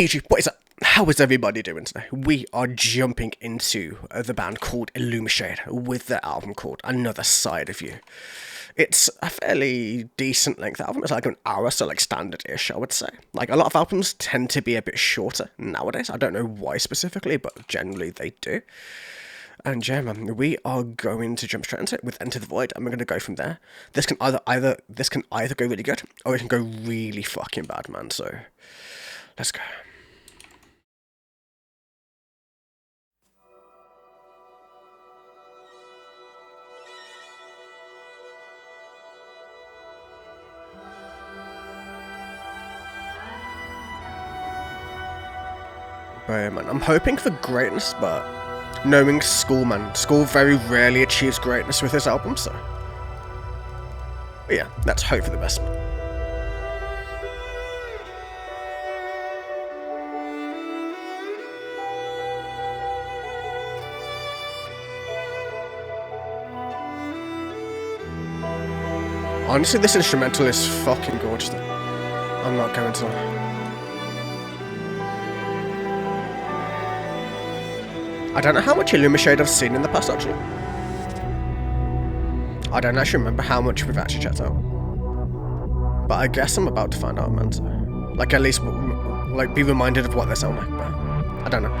PG, what is up? How is everybody doing today? We are jumping into the band called Illumishade with their album called Another Side of You. It's a fairly decent length album. It's like an hour, so like standard-ish, I would say. Like, a lot of albums tend to be a bit shorter nowadays. I don't know why specifically, but generally they do. And yeah, man, we are going to jump straight into it with Enter the Void, and we're going to go from there. This can either go really good, or it can go really fucking bad, man. So, let's go. Right, man, I'm hoping for greatness, but knowing School, man, School very rarely achieves greatness with his album, so... But yeah, let's hope for the best, man. Honestly, this instrumental is fucking gorgeous, though. I'm not going to lie. I don't know how much Illumishade I've seen in the past, actually. I don't actually remember how much we've actually checked out. But I guess I'm about to find out, man. So, like, at least, like, be reminded of what they sound like. But I don't know.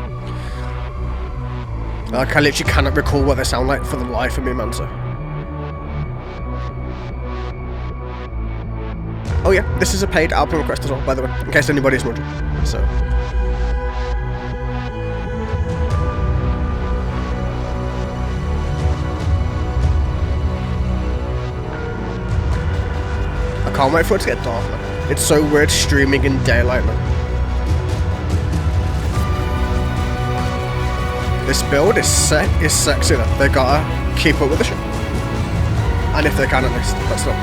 Like, I literally cannot recall what they sound like for the life of me, man. So. Oh yeah, this is a paid album request as well, by the way, in case anybody's wondering. So. I can't wait for it to get dark, man. It's so weird streaming in daylight, man. This build is sexy though. They gotta keep up with the shit. And if they can at least, but still.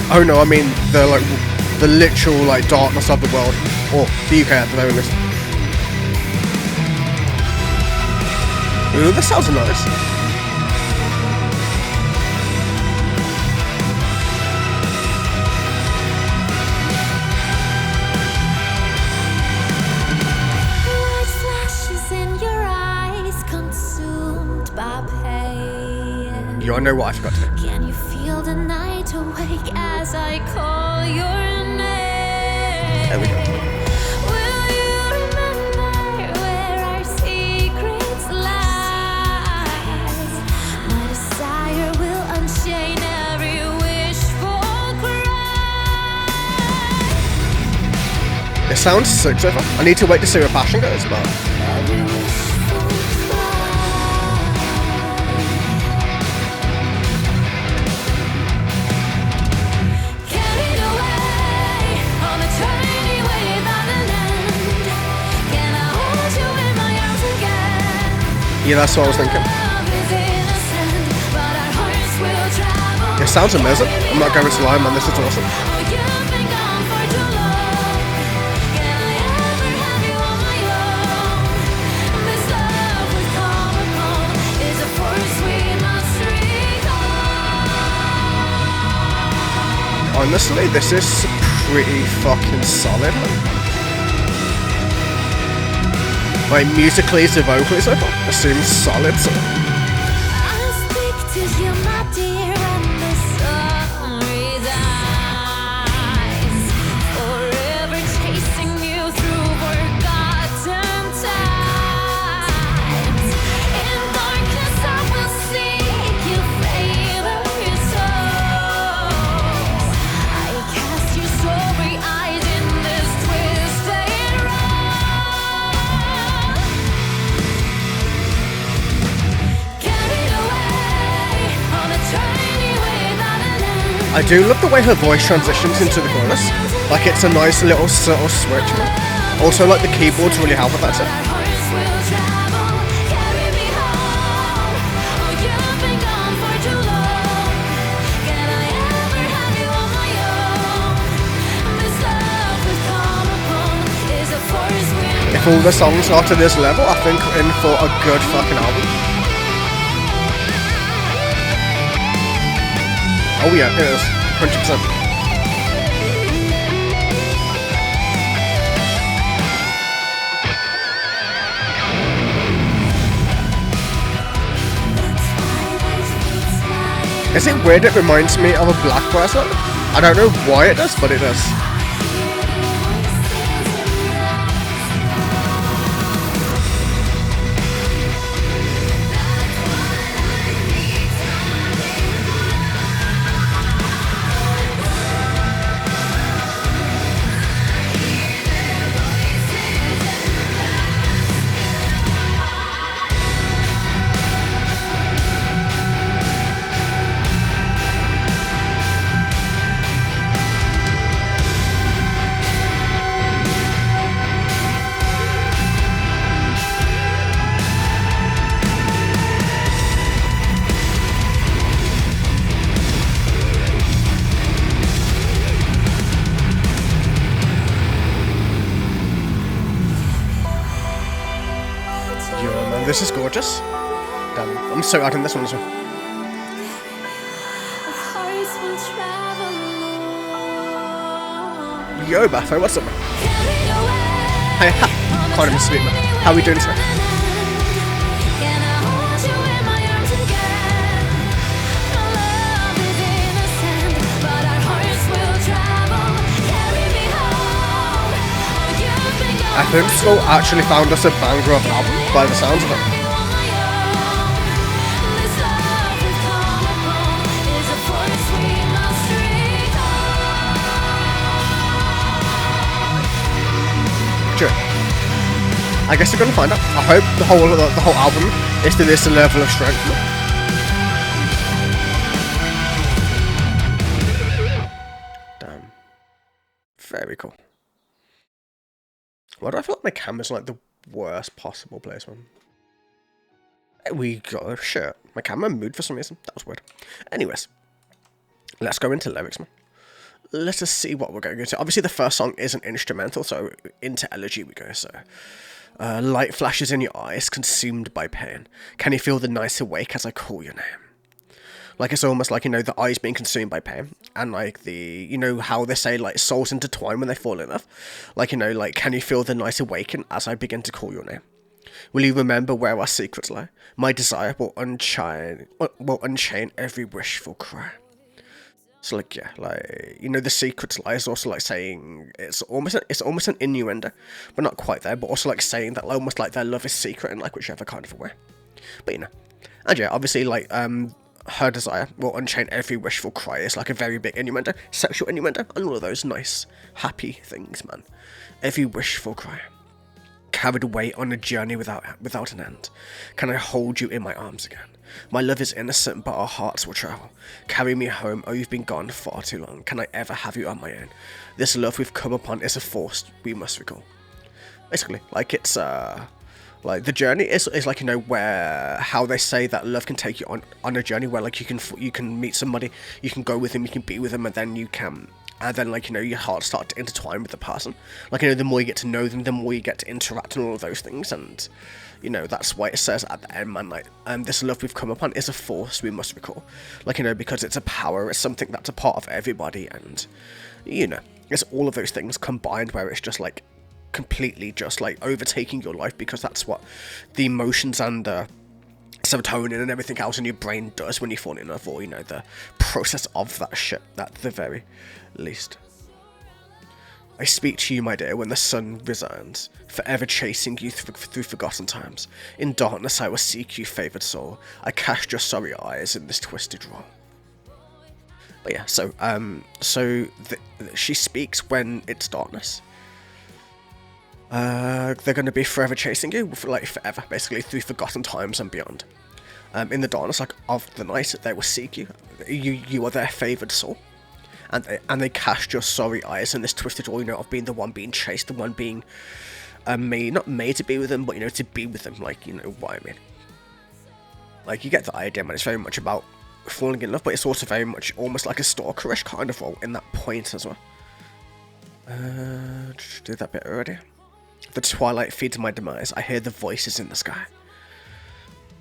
Oh no, I mean the literal like darkness of the world, or the UK at the very least. Ooh, this sounds nice. Light flashes in your eyes, consumed by pain. You all know what I forgot to do. Can you feel the night awake as I call your name? There we go. Will you remember where our secrets lie? My desire will unchain every wishful cry. It sounds sick so far. I need to wait to see where Passion goes, but... Every wishful cry. Carried away on a tiny wave of the land. Can I hold you in my arms again? Yeah, that's what I was thinking. Love is innocent, but our hearts will travel. It sounds amazing. I'm not going to lie, man, this is awesome. Oh, you've been gone for too long. Can I ever have you on my own? This love we've come upon is a force we must recall. Honestly, this is pretty fucking solid, man. Like, musically, the vocally so far, it seems solid, so... I'll speak to you, my dear, and the sun resides, forever chasing you through forgotten times. In darkness I will seek you, favorite souls. I cast your sorry eyes in this twisted road. Carried away on a tiny wave of the land. I do love the way her voice transitions into the chorus. Like, it's a nice little subtle switch, man. Also, like, the keyboards really help with that too. Our hearts will travel, carry me home. Oh, you've been gone for too long. Can I ever have you on my all the songs are to this level, I think we're in for a good fucking album. Oh yeah, it is. 100%. Is it weird it reminds me of a black bracelet? I don't know why it does, but it does. This is gorgeous. Damn, I'm so out in this one as well. Yo, Baffo, what's up, man? Hey, can't even sleep, man. How are we doing today? I think Slow actually found us a banger of an album by the sounds of it. Sure. I guess we're gonna find out. I hope the whole album is to this level of strength. Damn. Very cool. Why do I feel like my camera's like the worst possible place, man? We got a shirt. My camera moved for some reason. That was weird. Anyways, let's go into lyrics, man. Let us see what we're going to go to. Obviously, the first song is an instrumental, so into Elegy we go. So, light flashes in your eyes, consumed by pain. Can you feel the nice awake as I call your name? Like, it's almost like, you know, the eyes being consumed by pain. And, like, you know, how they say, like, souls intertwine when they fall in love. Like, you know, like, can you feel the nice awaken as I begin to call your name? Will you remember where our secrets lie? My desire will unchain every wishful cry. So, like, yeah, like, you know, the secrets lie is also, like, saying, it's almost an innuendo, but not quite there, but also, like, saying that, like, almost like their love is secret in, like, whichever kind of a way. But, you know, and yeah, obviously, like, her desire will unchain every wishful cry is like a very big innuendo, sexual innuendo, and all of those nice, happy things, man. Every wishful cry. Carried away on a journey without an end. Can I hold you in my arms again? My love is innocent, but our hearts will travel. Carry me home, oh you've been gone far too long. Can I ever have you on my own? This love we've come upon is a force we must recall. Basically, like it's like the journey is like, you know, where how they say that love can take you on a journey where like you can meet somebody, you can go with him, you can be with them, and then like, you know, your heart start to intertwine with the person. Like, you know, the more you get to know them, the more you get to interact and all of those things, and you know, that's why it says at the end, man, like, this love we've come upon is a force we must recall. Like, you know, because it's a power, it's something that's a part of everybody, and you know, it's all of those things combined where it's just like completely just like overtaking your life, because that's what the emotions and the serotonin and everything else in your brain does when you fall in love, or you know, the process of that shit at the very least. I speak to you, my dear, when the sun resigns, forever chasing you through forgotten times. In darkness I will seek you, favoured soul. I cast your sorry eyes in this twisted role. But yeah, so she speaks when it's darkness. They're going to be forever chasing you, like forever, basically, through forgotten times and beyond. In the darkness, like, of the night, they will seek you. You are their favoured soul. And they cast your sorry eyes in this twisted role, you know, of being the one being chased, the one being not made to be with them, but, you know, to be with them, like, you know what I mean. Like, you get the idea, man. It's very much about falling in love, but it's also very much almost like a stalkerish kind of role in that point as well. Did that bit already? The twilight feeds my demise. I hear the voices in the sky.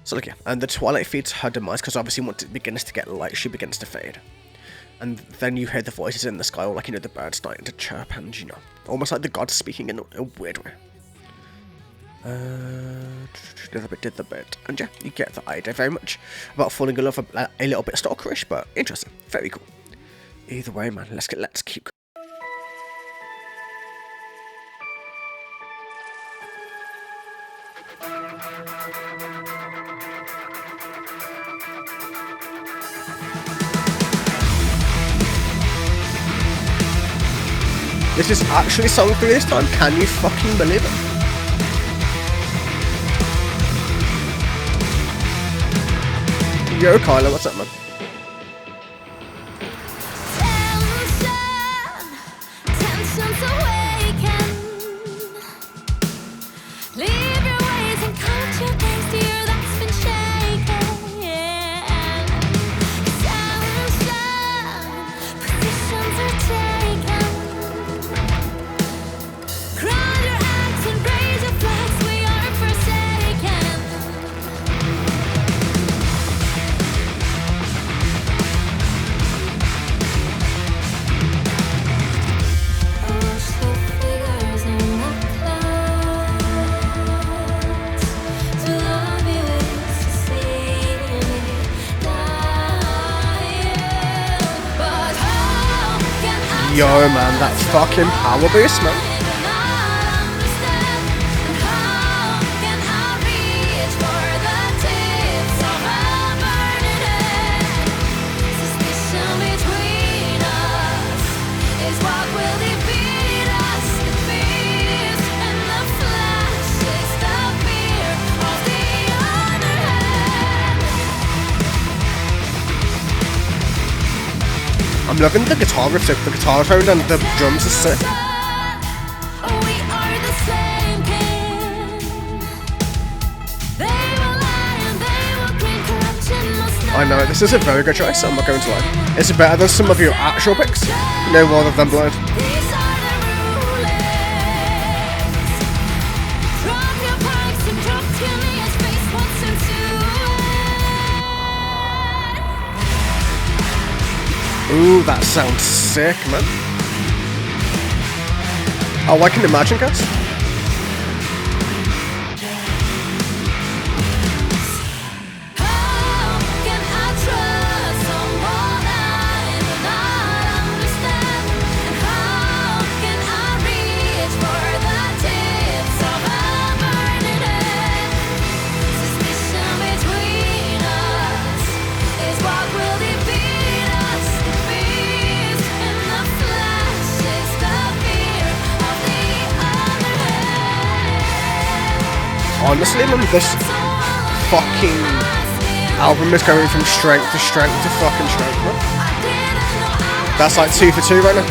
So look, yeah, and the twilight feeds her demise because obviously once it begins to get light, she begins to fade. And then you hear the voices in the sky, or like, you know, the birds starting to chirp, and, you know, almost like the gods speaking in a weird way. Did the bit, and yeah, you get the idea very much about falling in love, a little bit stalkerish, but interesting, very cool. Either way, man, let's keep going. This is actually song 3 this time, can you fucking believe it? Yo, Kyla, what's up, man? Tensions awaken. Leave your ways and count your days to your that's been shaken. Tension, positions are taken. Crown your acts and raise your flags. We are forsaken. Yo, man, that fucking power boost, man. I'm loving the guitar riff, the guitar tone and the drums are sick. I know, this is a very good choice, I'm not going to lie. It's better than some of your actual picks, you know, rather than Blind. Ooh, that sounds sick, man. Oh, I can imagine, guys. Honestly, man, this fucking album is going from strength to strength to fucking strength, man. That's like 2 for 2 right now.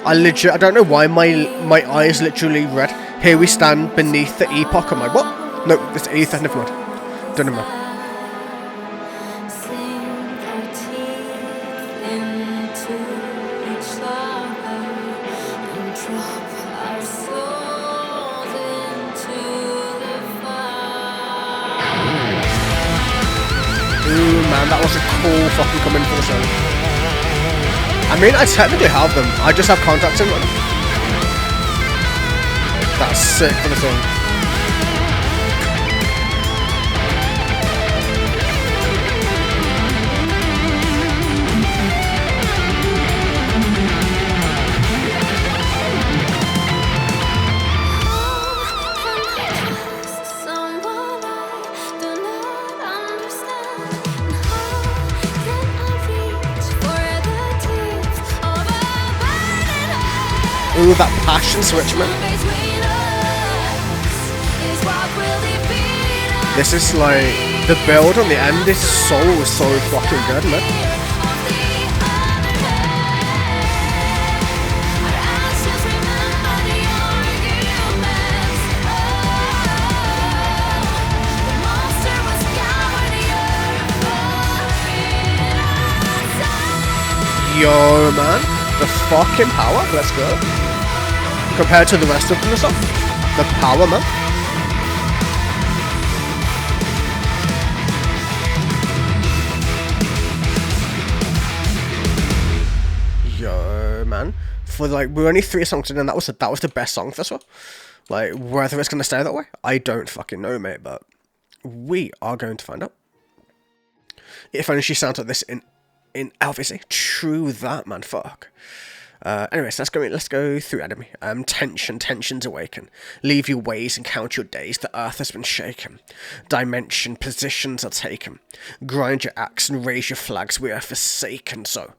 I don't know why my eyes literally read, here we stand beneath the epoch. I'm like, what? No, it's ether, never mind. Don't know, man. Ooh, man, that was a cool fucking come in for the song. I mean, I technically have them. I just have contacts in them. That's sick for the song. Ooh, that passion switch, man. This is like, the build on the end is so fucking good, man. Yo, man. The fucking power. Let's go. Compared to the rest of the song. The power, man. Yo, man. For like, we're only 3 songs in and that was the best song for this one. Like, whether it's going to stay that way, I don't fucking know, mate, but we are going to find out. If only she sounds like this in Elvisy. True that, man. Fuck. Anyways, let's go through enemy. Tensions awaken. Leave your ways and count your days. The earth has been shaken. Dimension positions are taken. Grind your axe and raise your flags. We are forsaken. So,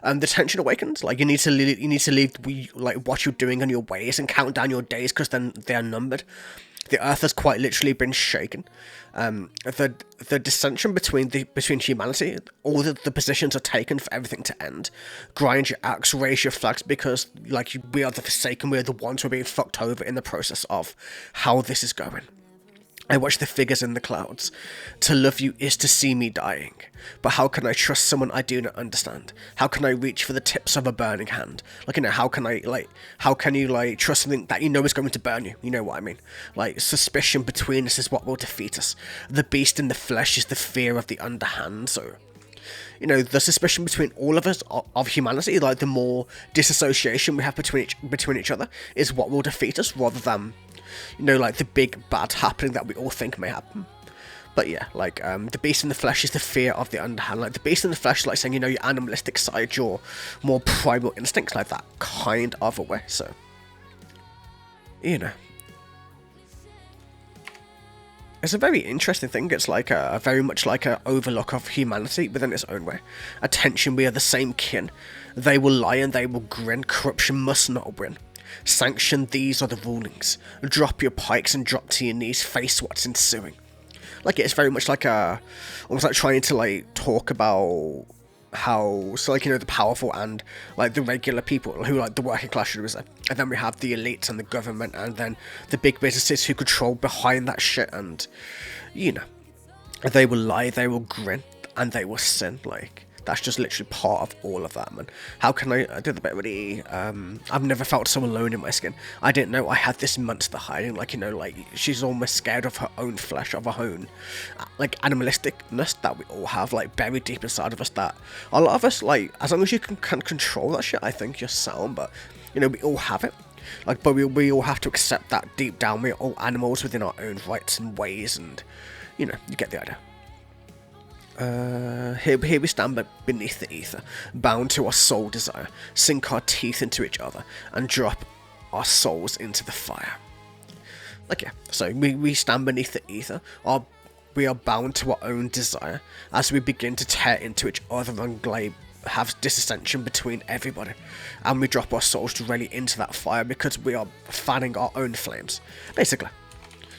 the tension awakens. Like you need to leave like what you're doing on your ways and count down your days because then they are numbered. The earth has quite literally been shaken. The dissension between humanity, all the positions are taken for everything to end. Grind your axe, raise your flags, because like we are the forsaken, we are the ones who are being fucked over in the process of how this is going. I watch the figures in the clouds. To love you is to see me dying. But how can I trust someone I do not understand? How can I reach for the tips of a burning hand? Like, you know, how can you trust something that you know is going to burn you? You know what I mean? Like, suspicion between us is what will defeat us. The beast in the flesh is the fear of the underhand, so... You know, the suspicion between all of us of humanity, like the more disassociation we have between each other, is what will defeat us, rather than, you know, like the big bad happening that we all think may happen. But yeah, like the beast in the flesh is the fear of the underhand. Like the beast in the flesh, like saying, you know, your animalistic side, your more primal instincts, like that kind of a way. So, you know. It's a very interesting thing. It's like a very much like an overlook of humanity within its own way. Attention, we are the same kin. They will lie and they will grin. Corruption must not win. Sanction, these are the rulings. Drop your pikes and drop to your knees. Face what's ensuing. Like it's very much like almost like trying to like talk about how, so like, you know, the powerful and like the regular people who like the working class should represent, and then we have the elites and the government, and then the big businesses who control behind that shit, and you know, they will lie, they will grin, and they will sin. Like that's just literally part of all of that, man. How can I did the bit really I've never felt so alone in my skin. I didn't know I had this monster hiding, like, you know, like she's almost scared of her own flesh, of her own like animalisticness that we all have, like buried deep inside of us, that a lot of us, like, as long as you can control that shit, I think you're sound. But you know, we all have it, like, but we all have to accept that deep down we're all animals within our own rights and ways, and you know, you get the idea. Here we stand beneath the ether, bound to our soul desire, sink our teeth into each other, and drop our souls into the fire. Like, yeah, so we stand beneath the ether, we are bound to our own desire, as we begin to tear into each other and have dissension between everybody, and we drop our souls directly into that fire because we are fanning our own flames, basically.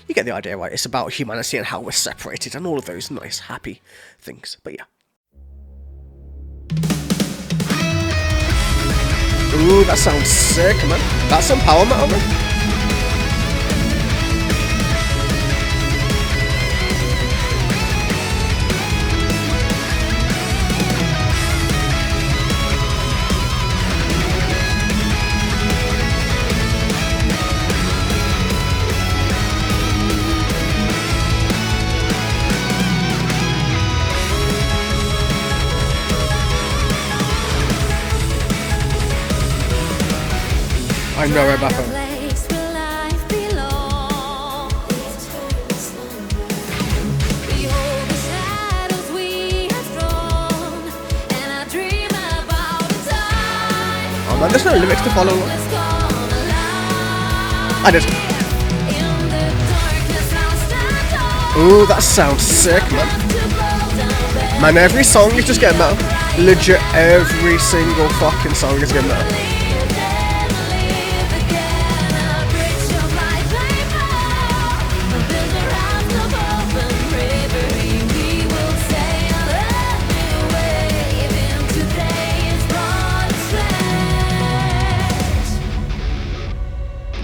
You get the idea, right? It's about humanity and how we're separated and all of those nice, happy things. But yeah. Ooh, that sounds sick, man. That's some power metal, man. I know where Buffer. Oh man, there's no lyrics to follow. I did. Ooh, that sounds sick, man. Man, every song is just getting better. Legit, every single fucking song is getting better.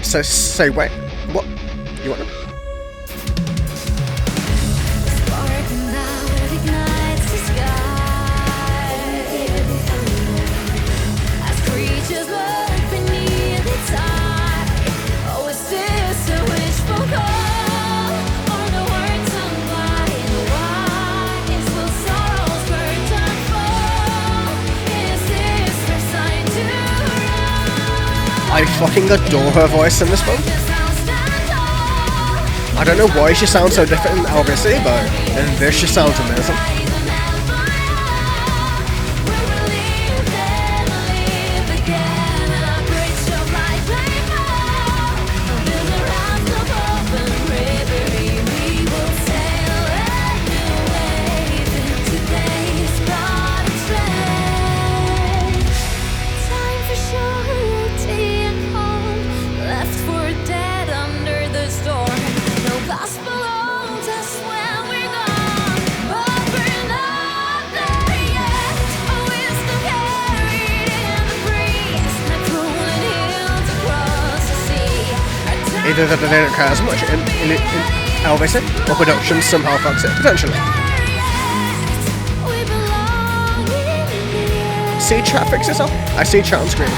So say wait, what? You want them? fucking adore her voice in this one. I don't know why she sounds so different in LBC, but in this she sounds amazing. Either that they don't care as much in LBC, or production somehow fucks it, potentially. See chat fix itself? I see chat on screen.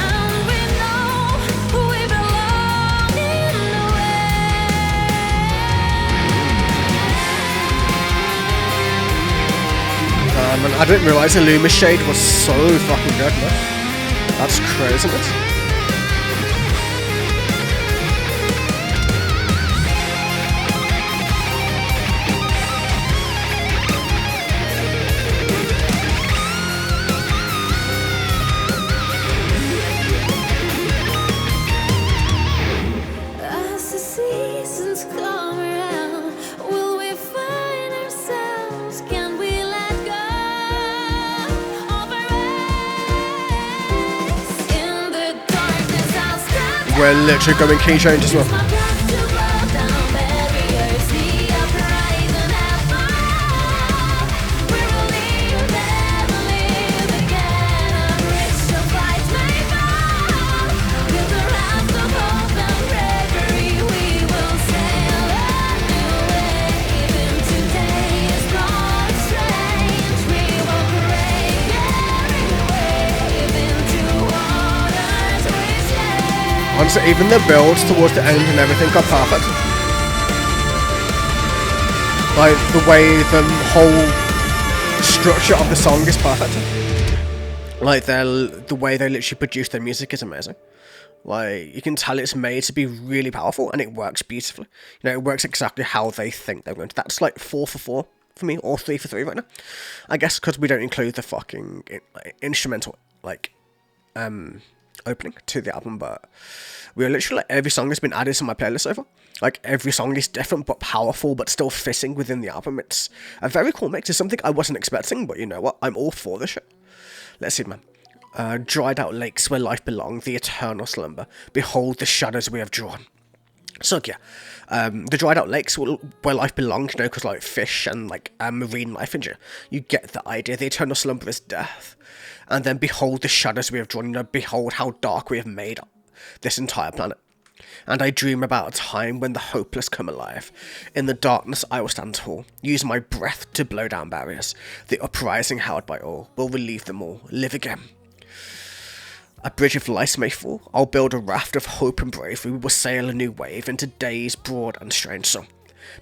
Man, I didn't realise Illumishade was so fucking good, man. That's craziness. We're literally going key change as well. Honestly, even the builds towards the end and everything are perfect. Like, the way the whole structure of the song is perfect. Like, the way they literally produce their music is amazing. Like, you can tell it's made to be really powerful, and it works beautifully. You know, it works exactly how they think they're going to. That's like 4 for 4 for me, or 3 for 3 right now. I guess because we don't include the fucking instrumental, like, opening to the album, but we are literally, like, every song has been added to my playlist so far. Like, every song is different but powerful but still fitting within the album. It's a very cool mix. It's something I wasn't expecting, but you know what, I'm all for this shit. Let's see, man. Dried out lakes where life belonged, the eternal slumber, behold the shadows we have drawn. So yeah, the dried out lakes where life belongs, you know, because like fish and like marine life in you get the idea. The eternal slumber is death. And then behold the shadows we have drawn, you know, behold how dark we have made this entire planet. And I dream about a time when the hopeless come alive. In the darkness I will stand tall, use my breath to blow down barriers. The uprising held by all will relieve them all, live again. A bridge of life may fall, I'll build a raft of hope and bravery, we will sail a new wave into days broad and strange. So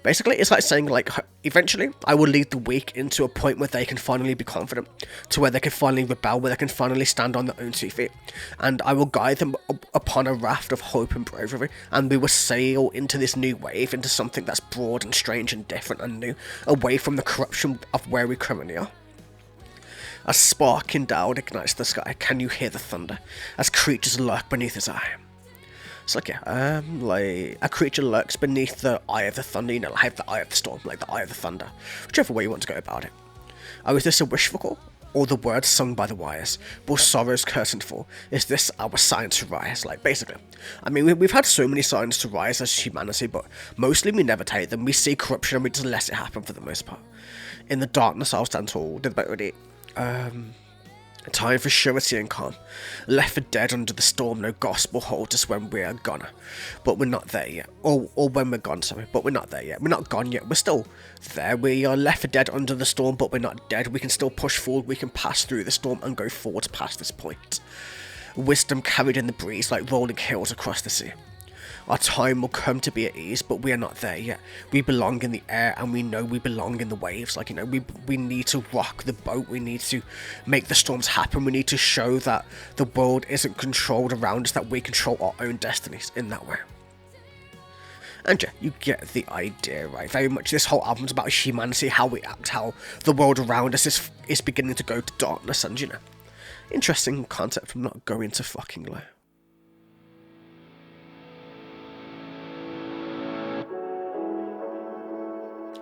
basically, it's like saying, like, eventually, I will lead the weak into a point where they can finally be confident, to where they can finally rebel, where they can finally stand on their own 2 feet, and I will guide them upon a raft of hope and bravery, and we will sail into this new wave, into something that's broad and strange and different and new, away from the corruption of where we currently are. A spark endowed ignites the sky, can you hear the thunder, as creatures lurk beneath his eye? It's like, yeah, like, a creature lurks beneath the eye of the thunder, you know, like the eye of the storm, like the eye of the thunder, whichever way you want to go about it. Oh, is this a wishful call, or the words sung by the wires? Will sorrow's curtain fall? Is this our sign to rise? Like, basically, I mean, we've had so many signs to rise as humanity, but mostly we never take them. We see corruption and we just let it happen for the most part. In the darkness I'll stand tall, did about it. Time for surety and calm. Left for dead under the storm, no gospel holds us when we are gone. But we're not there yet. Or when we're gone, sorry. But we're not there yet. We're not gone yet. We're still there. We are left for dead under the storm, but we're not dead. We can still push forward. We can pass through the storm and go forward past this point. Wisdom carried in the breeze like rolling hills across the sea. Our time will come to be at ease, but we are not there yet. We belong in the air, and we know we belong in the waves. Like, you know, we need to rock the boat. We need to make the storms happen. We need to show that the world isn't controlled around us, that we control our own destinies in that way. And yeah, you get the idea, right? Very much this whole album's about humanity, how we act, how the world around us is beginning to go to darkness, and, you know, interesting concept from not going to fucking low.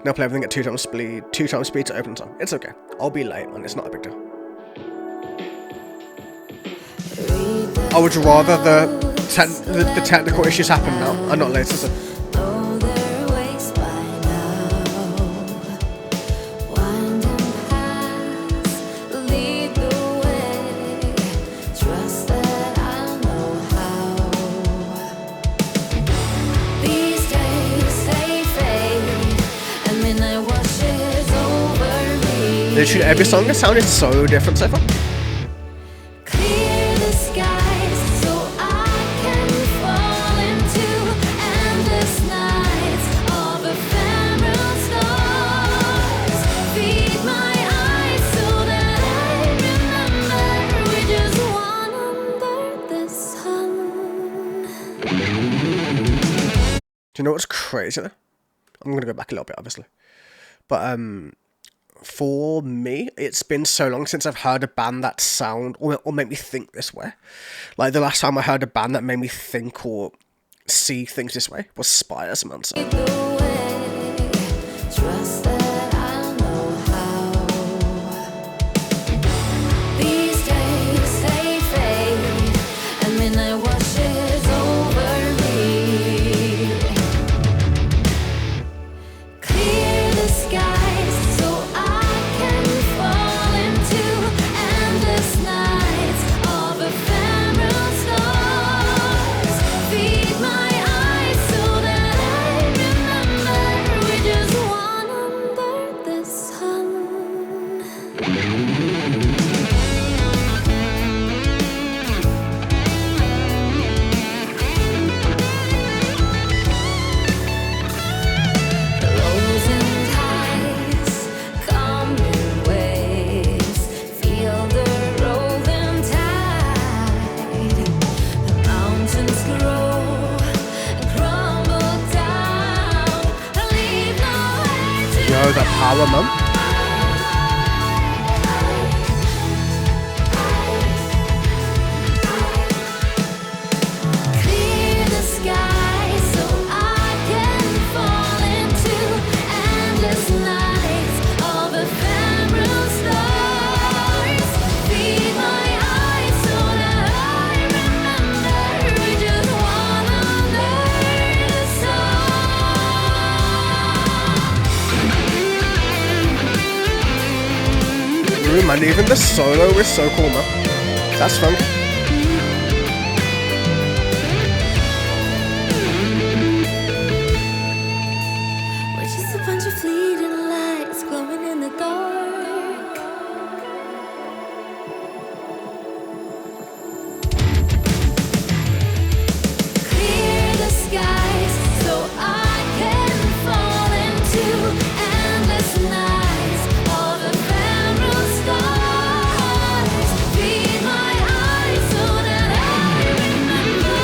Now play everything at 2 times speed to open song. It's okay. I'll be late, man. It's not a big deal. I would rather the technical issues happen now and not later. So. Literally every song has sounded so different so far. Clear the skies so I can fall into endless nights of ephemeral stars. Feed my eyes so that I remember we just one under the sun. Do you know what's crazy though? I'm gonna go back a little bit, obviously, but for me, it's been so long since I've heard a band that sound or made me think this way. Like, the last time I heard a band that made me think or see things this way was Spires, man. So. The power, man. Clear the sky so I can fall into endless nights of ephemeral stars. Feed my eyes so that I remember we just one under the sun. Ooh, man, even the solo is so cool, man. That's fun. We're just a bunch of fleeting lights glowing in the dark. Clear the skies so I can fall into endless nights of ephemeral stars. Feed my eyes so that I remember.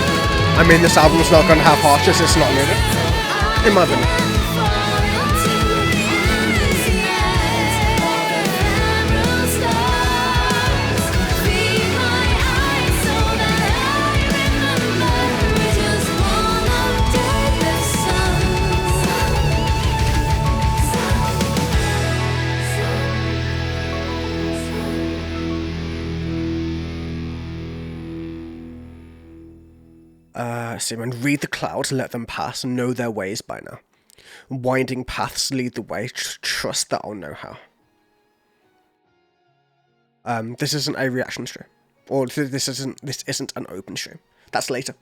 I mean, this album's not gonna have hardships, it's not needed. In my opinion. See, man, read the clouds, let them pass, know their ways by now. Winding paths lead the way, trust that I'll know how. This isn't a reaction stream. Or this isn't an open stream. That's later.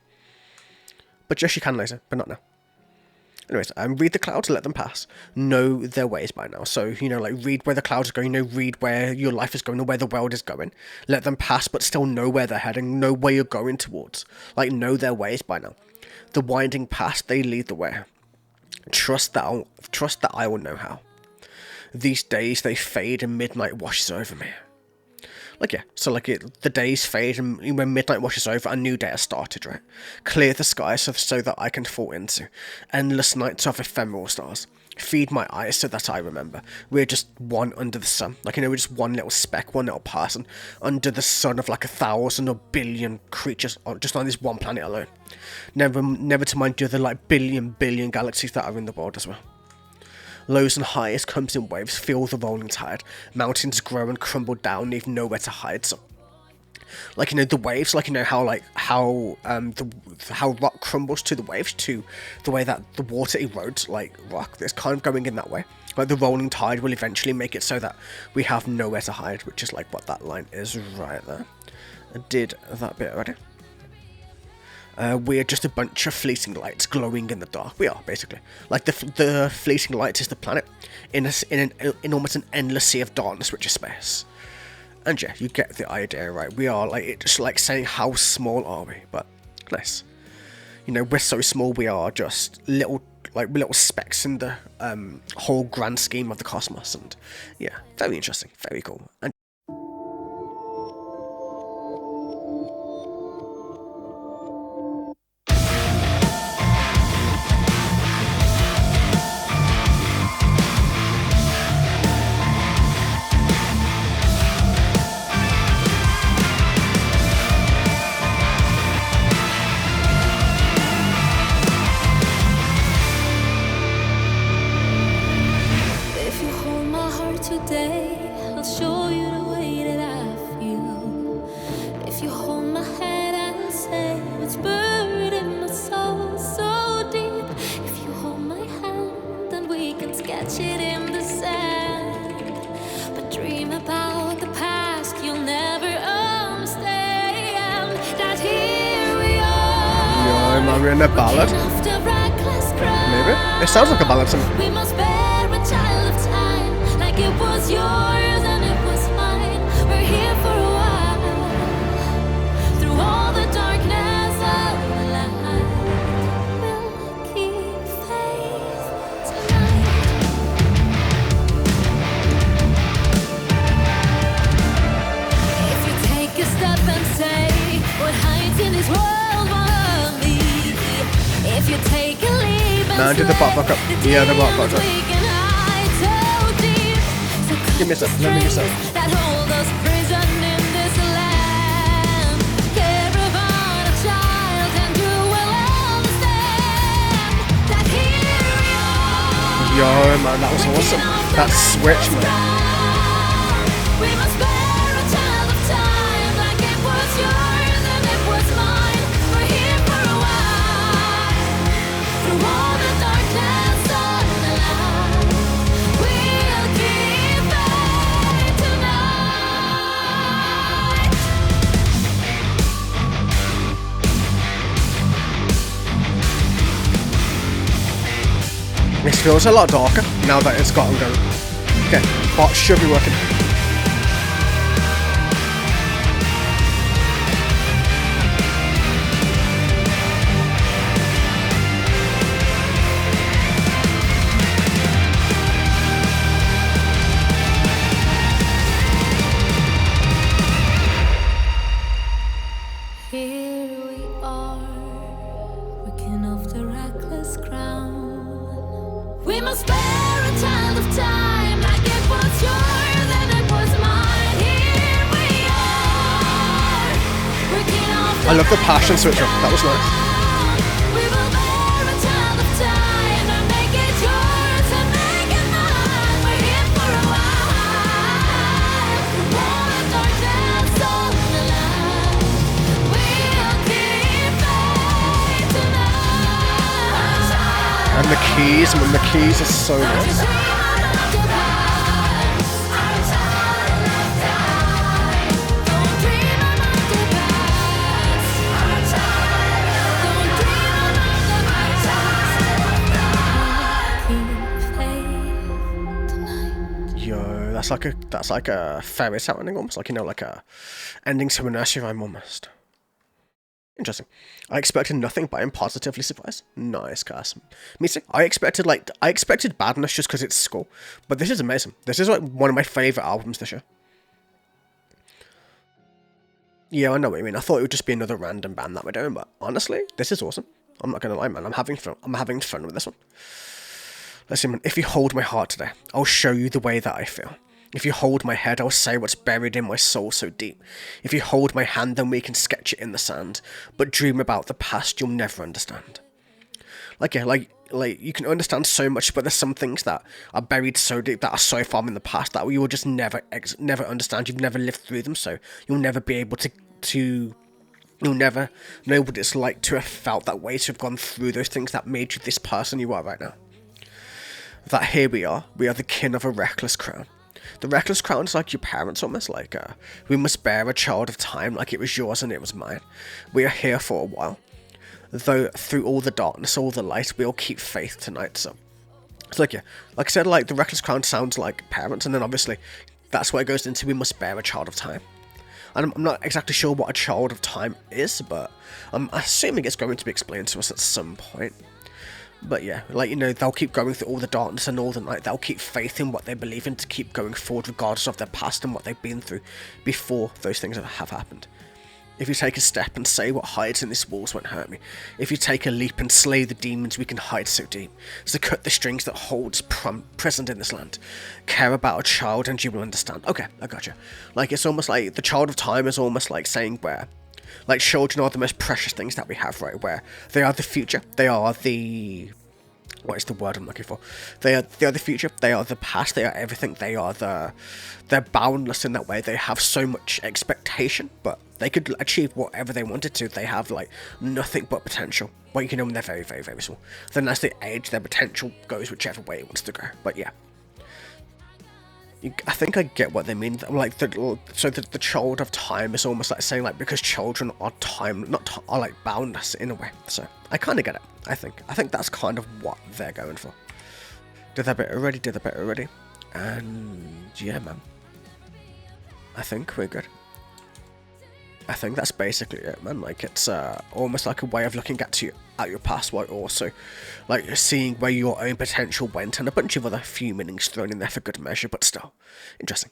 But yes, you can later, but not now. Anyways, read the clouds, let them pass. Know their ways by now. So, you know, like, read where the clouds are going, you know, read where your life is going or where the world is going. Let them pass, but still know where they're heading, know where you're going towards. Like, know their ways by now. The winding path, they lead the way. Trust that I will know how. These days, they fade and midnight washes over me. Like, yeah, so, like, the days fade, and when midnight washes over, a new day has started, right? Clear the sky so that I can fall into endless nights of ephemeral stars. Feed my eyes so that I remember. We're just one under the sun. Like, you know, we're just one little speck, one little person under the sun of, like, 1,000 or billion creatures just on this one planet alone. Never to mind the other, like, billion galaxies that are in the world as well. Lows and highs comes in waves, feel the rolling tide. Mountains grow and crumble down, leave nowhere to hide. So, like, you know, the waves, like, you know, how rock crumbles to the waves, to the way that the water erodes, like, rock. It's kind of going in that way. Like, the rolling tide will eventually make it so that we have nowhere to hide, which is, like, what that line is right there. I did that bit already. We're just a bunch of fleeting lights glowing in the dark. We are, basically. Like, the fleeting light is the planet in almost an endless sea of darkness, which is space. And yeah, you get the idea, right? We are, like, it's just like saying, how small are we? But, nice. You know, we're so small, we are just little specks in the whole grand scheme of the cosmos. And yeah, very interesting, very cool. And we're in a ballad. Maybe? It sounds like a ballad to me. We must bear a child of time, like it was yours and it was mine. We're here for a while, through all the darkness of the light. We'll keep faith tonight. If you take a step and say, what hides in this world? If you take a leap and did the pop back up? Yeah, the pop back up. Give me a sec, let me get a that hold us prison in this land. Care about a child and you will understand that here we are. Yo, man, that was awesome. That switch, man. We must bear a child of time, like it was yours and it was mine. We're here for a while, through all the darkness of the light. We'll keep faith tonight. This feels a lot darker now that it's gotten going. Okay, bot should be working. Here we are, working off the reckless crown. We must bear a child of time, like it was yours and it was mine. Here we are, working off the I love the passion switch up. That was nice. we will bear a child of time and make it yours and make it mine. We're here for a while, through all the darkness of the light. We'll keep faith tonight. And the keys, man, the keys are so nice. that's like a fairy tale ending almost, like, you know, like a ending to a nursery rhyme almost. Interesting. I expected nothing, but I'm positively surprised. Nice, guys. Me too. I expected badness just because it's school, but this is amazing. This is like one of my favorite albums this year. Yeah, I know what you mean. I thought it would just be another random band that we're doing, but honestly, this is awesome. I'm not gonna lie, man. I'm having fun. I'm having fun with this one. Let's see, man. If you hold my heart today, I'll show you the way that I feel. If you hold my head, I'll say what's buried in my soul so deep. If you hold my hand, then we can sketch it in the sand. But dream about the past you'll never understand. Like, yeah, like you can understand so much, but there's some things that are buried so deep, that are so far in the past, that you will just never understand. You've never lived through them, so you'll never be able to you'll never know what it's like to have felt that way, to have gone through those things that made you this person you are right now. That here we are the kin of a reckless crown. The reckless crown is like your parents almost, like, we must bear a child of time like it was yours and it was mine. We are here for a while. Though through all the darkness, all the light, we'll keep faith tonight, so. It's like, yeah, like I said, like, the reckless crown sounds like parents, and then obviously, that's what it goes into, we must bear a child of time. And I'm not exactly sure what a child of time is, but I'm assuming it's going to be explained to us at some point. But yeah, like, you know, they'll keep going through all the darkness and all the night. They'll keep faith in what they believe in to keep going forward regardless of their past and what they've been through before those things have happened. If you take a step and say what hides in these walls won't hurt me. If you take a leap and slay the demons we can hide so deep. So cut the strings that holds present in this land. Care about a child and you will understand. Okay, I gotcha. Like, it's almost like the child of time is almost like saying where, like, children are the most precious things that we have, right? Where they are the future. They are the... what is the word I'm looking for? They are the future. They are the past. They are everything. They're boundless in that way. They have so much expectation, but they could achieve whatever they wanted to. They have, like, nothing but potential. Well, you can know when they're very, very, very small. Then as they age, their potential goes whichever way it wants to go. But yeah. I think I get what they mean. Like, the child of time is almost like saying, like, because children are are like boundless in a way. So I kind of get it. I think that's kind of what they're going for. Did that bit already. And yeah, man. I think we're good. I think that's basically it, man. Like, it's almost like a way of looking at your past, while also, like, seeing where your own potential went, and a bunch of other few meanings thrown in there for good measure, but still, interesting.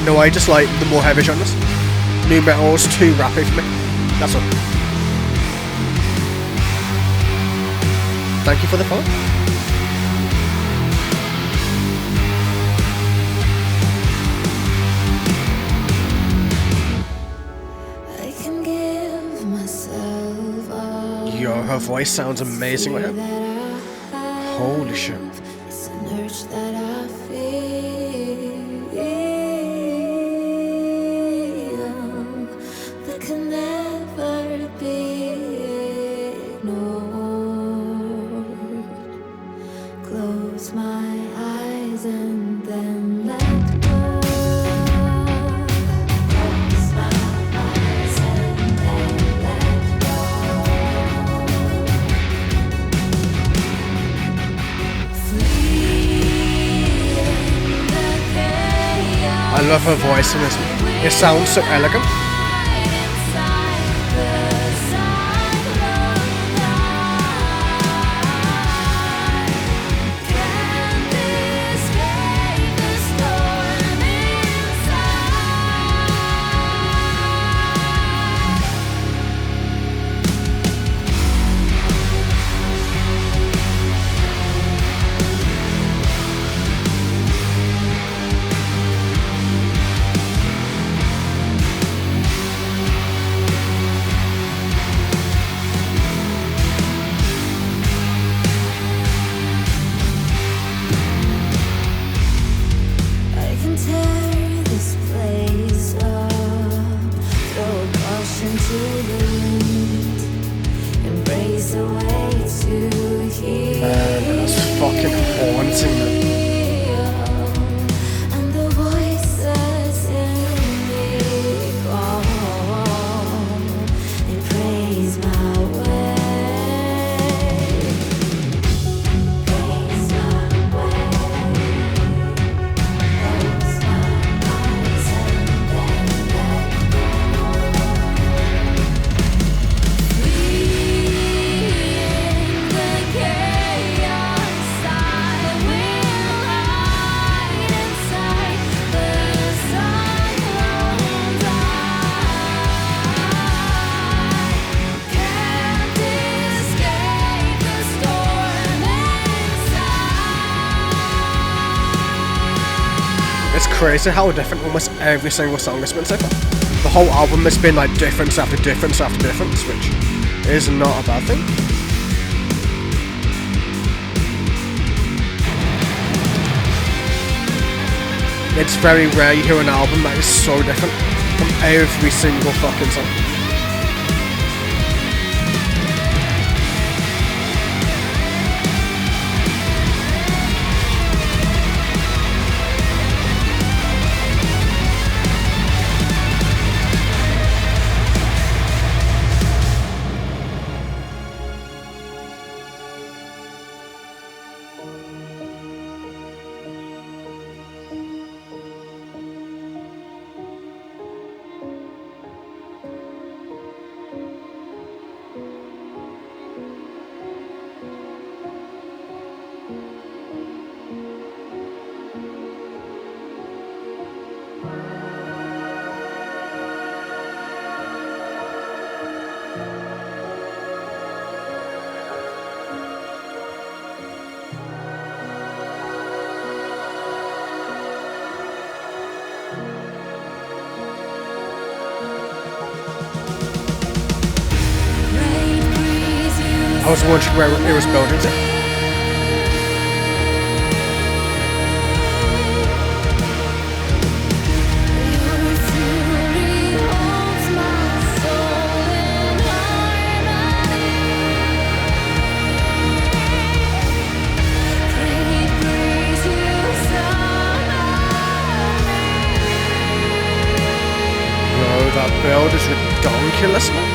No, I just like the more heavy genres. New metal's too rappy for me. That's all. Thank you for the follow. I can give myself all. Yo, her voice sounds amazing with her. Holy shit. It's an urge that I feel that can never be ignored. Close my eyes and then let go. Close my eyes and then let go. I love her voice in this. It sounds so elegant. crazy how different almost every single song has been so far. The whole album has been like difference after difference after difference, which is not a bad thing. It's very rare you hear an album that is so different from every single fucking song. I was wondering where it was building to. No, that build is ridiculous, man.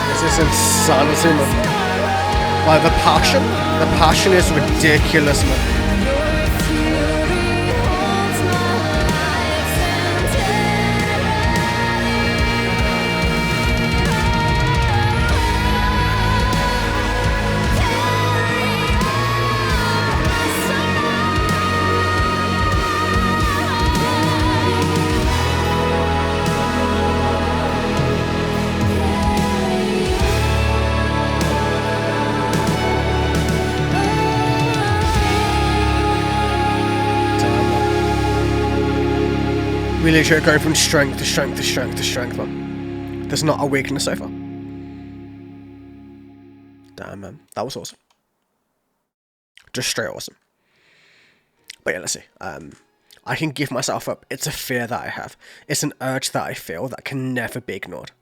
This is insanity, man. Like the passion is ridiculous, man. We literally go from strength to strength to strength to strength, man. There's not a weakness so far. Damn, man. That was awesome. Just straight awesome. But yeah, let's see. I can give myself up. It's a fear that I have. It's an urge that I feel that can never be ignored.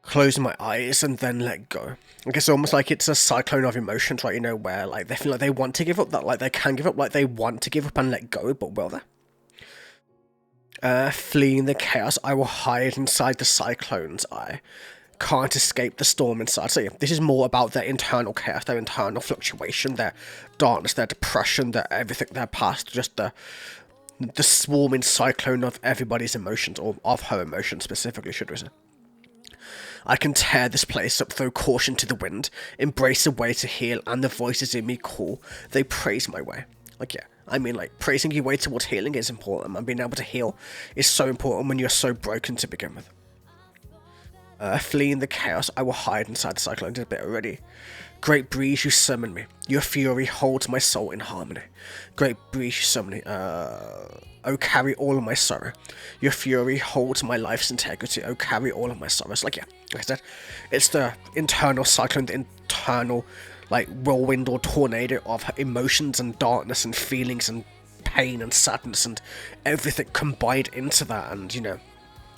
Close my eyes and then let go. Like it's almost like it's a cyclone of emotions, right? You know, where like they feel like they want to give up, that like they can give up, like they want to give up and let go, but will they? Fleeing the chaos, I will hide inside the cyclone's eye. Can't escape the storm inside. So yeah, this is more about their internal chaos, their internal fluctuation, their darkness, their depression, their everything, their past, just the swarming cyclone of everybody's emotions, or of her emotions specifically, should we say. I can tear this place up, throw caution to the wind, embrace a way to heal, and the voices in me call. They praise my way. Like, yeah. I mean, like, praising your way towards healing is important, and being able to heal is so important when you're so broken to begin with. Fleeing the chaos, I will hide inside the cyclone. I did a bit already. Great breeze, you summon me. Your fury holds my soul in harmony. Great breeze, you summon me. Oh, carry all of my sorrow. Your fury holds my life's integrity. Oh, carry all of my sorrows. Like, yeah, like I said, it's the internal cyclone, the internal like whirlwind or tornado of emotions and darkness and feelings and pain and sadness and everything combined into that. And you know,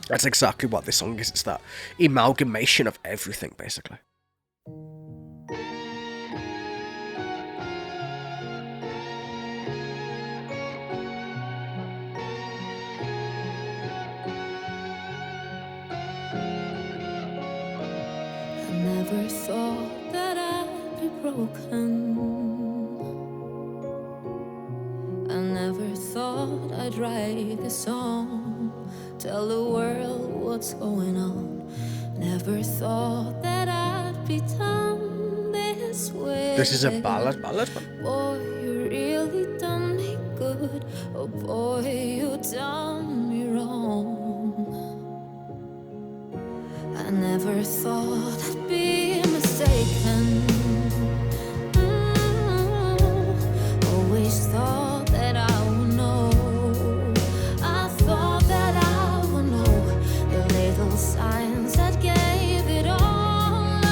that's exactly what this song is. It's that amalgamation of everything, basically. I never thought that I'd be broken. I never thought I'd write this song, tell the world what's going on. Never thought that I'd be done this way. This is a ballad, man. Boy, you really done me good. good. Oh boy, you done me wrong. I never thought I'd be mistaken. Always thought that I would know. I thought that I would know the little signs that gave it all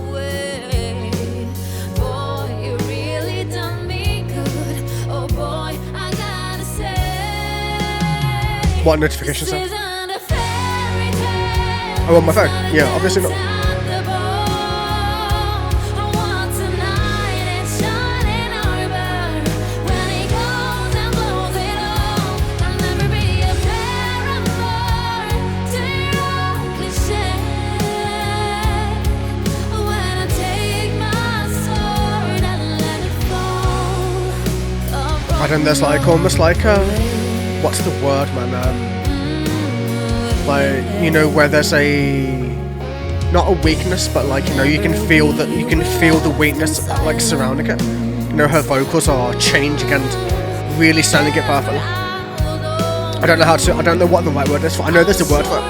away. Boy, you really done me good. Oh boy, I gotta say. What notification sound? This isn't a fairy tale. Oh, on my phone? Yeah, obviously not. And there's like almost like a, what's the word, man? Like, you know, where there's a, not a weakness, but like, you know, you can feel the weakness like surrounding it. You know, her vocals are changing and really sounding it perfectly. I don't know what the right word is for. I know there's a word for it.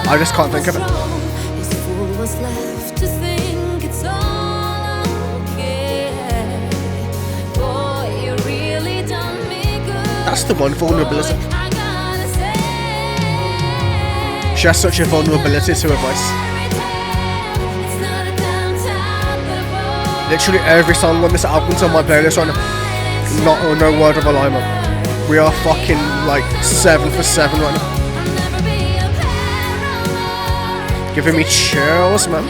I just can't think of it. That's the one, vulnerability. She has such a vulnerability to her voice. Literally every song on this album's on my playlist right now. Not no word of a lie, man. We are fucking like 7 for 7 right now. Giving me chills, man.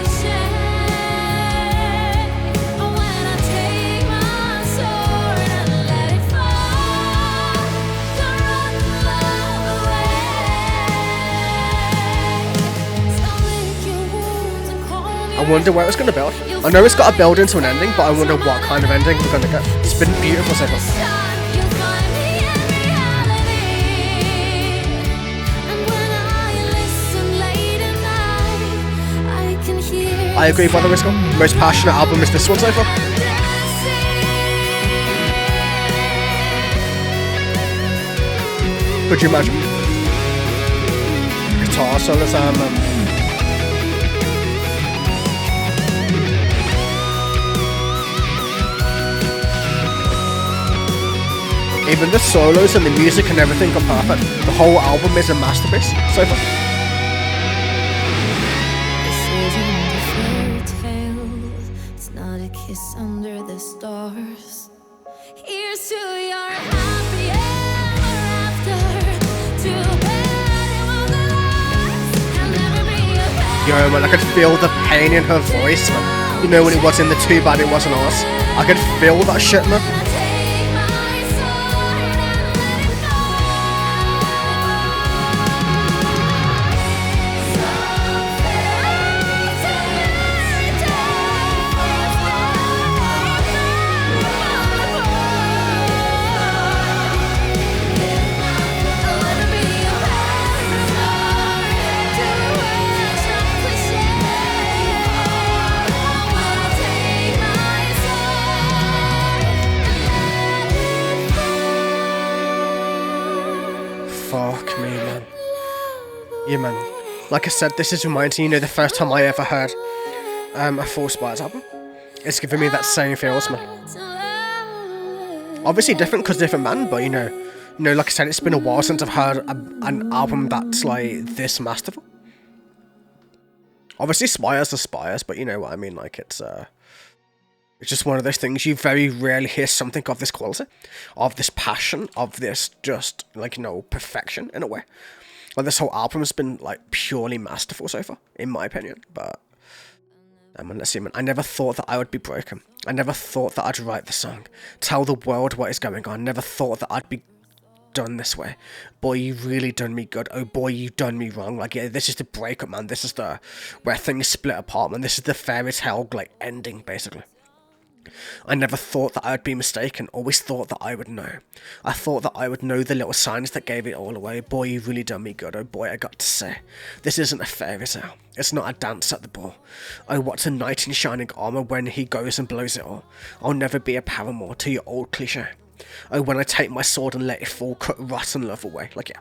I wonder where it's going to build. I know it's got to build into an ending, but I wonder what kind of ending we're going to get. It's been beautiful so far. I agree, by the way, Scott. Most passionate album is this one so far. Could you imagine? Guitar solos, even the solos and the music and everything are perfect. The whole album is a masterpiece so far. This isn't a fairy tale. It's not a kiss under the stars. Here's to your happy ever after. Too bad it wasn't last. I'll never be a bad. Yo, man, I could feel the pain in her voice, man. You know when it was in the Too Bad It Wasn't Us? I could feel that shit, man. Fuck me, man. Yeah, man. Like I said, this is reminding, you know, the first time I ever heard a full Spiders album. It's giving me that same feels, man. Obviously different because different man, but you know, like I said, it's been a while since I've heard an album that's like this masterful. Obviously, Spires are Spires, but you know what I mean. Like it's just one of those things you very rarely hear something of this quality, of this passion, of this just like, you know, perfection in a way. Like this whole album has been like purely masterful so far, in my opinion. But man, let's see, man. I never thought that I would be broken. I never thought that I'd write the song, tell the world what is going on. Never thought that I'd be done this way. Boy, you really done me good. Oh boy, you done me wrong. Like, yeah, this is the breakup, man. This is the where things split apart, man. This is the Fairytale like ending, basically. I never thought that I would be mistaken, always thought that I would know. I thought that I would know the little signs that gave it all away. Boy, you really done me good. Oh boy, I got to say, this isn't a fairy tale. It's not a dance at the ball. Oh, what's a knight in shining armour when he goes and blows it all? I'll never be a paramour to your old cliché. Oh, when I take my sword and let it fall, cut rotten love away. Like, yeah.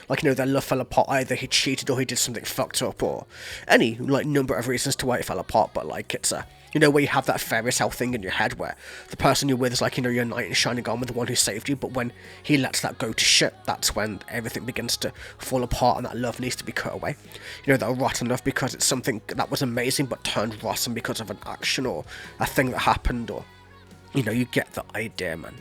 Like, you know, their love fell apart, either he cheated or he did something fucked up, or any, like, number of reasons to why it fell apart, but, like, it's a, you know, where you have that Fairytale thing in your head where the person you're with is like, you know, your knight in shining armor, the one who saved you, but when he lets that go to shit, that's when everything begins to fall apart and that love needs to be cut away. You know, that rotten love because it's something that was amazing but turned rotten because of an action or a thing that happened, or, you know, you get the idea, man.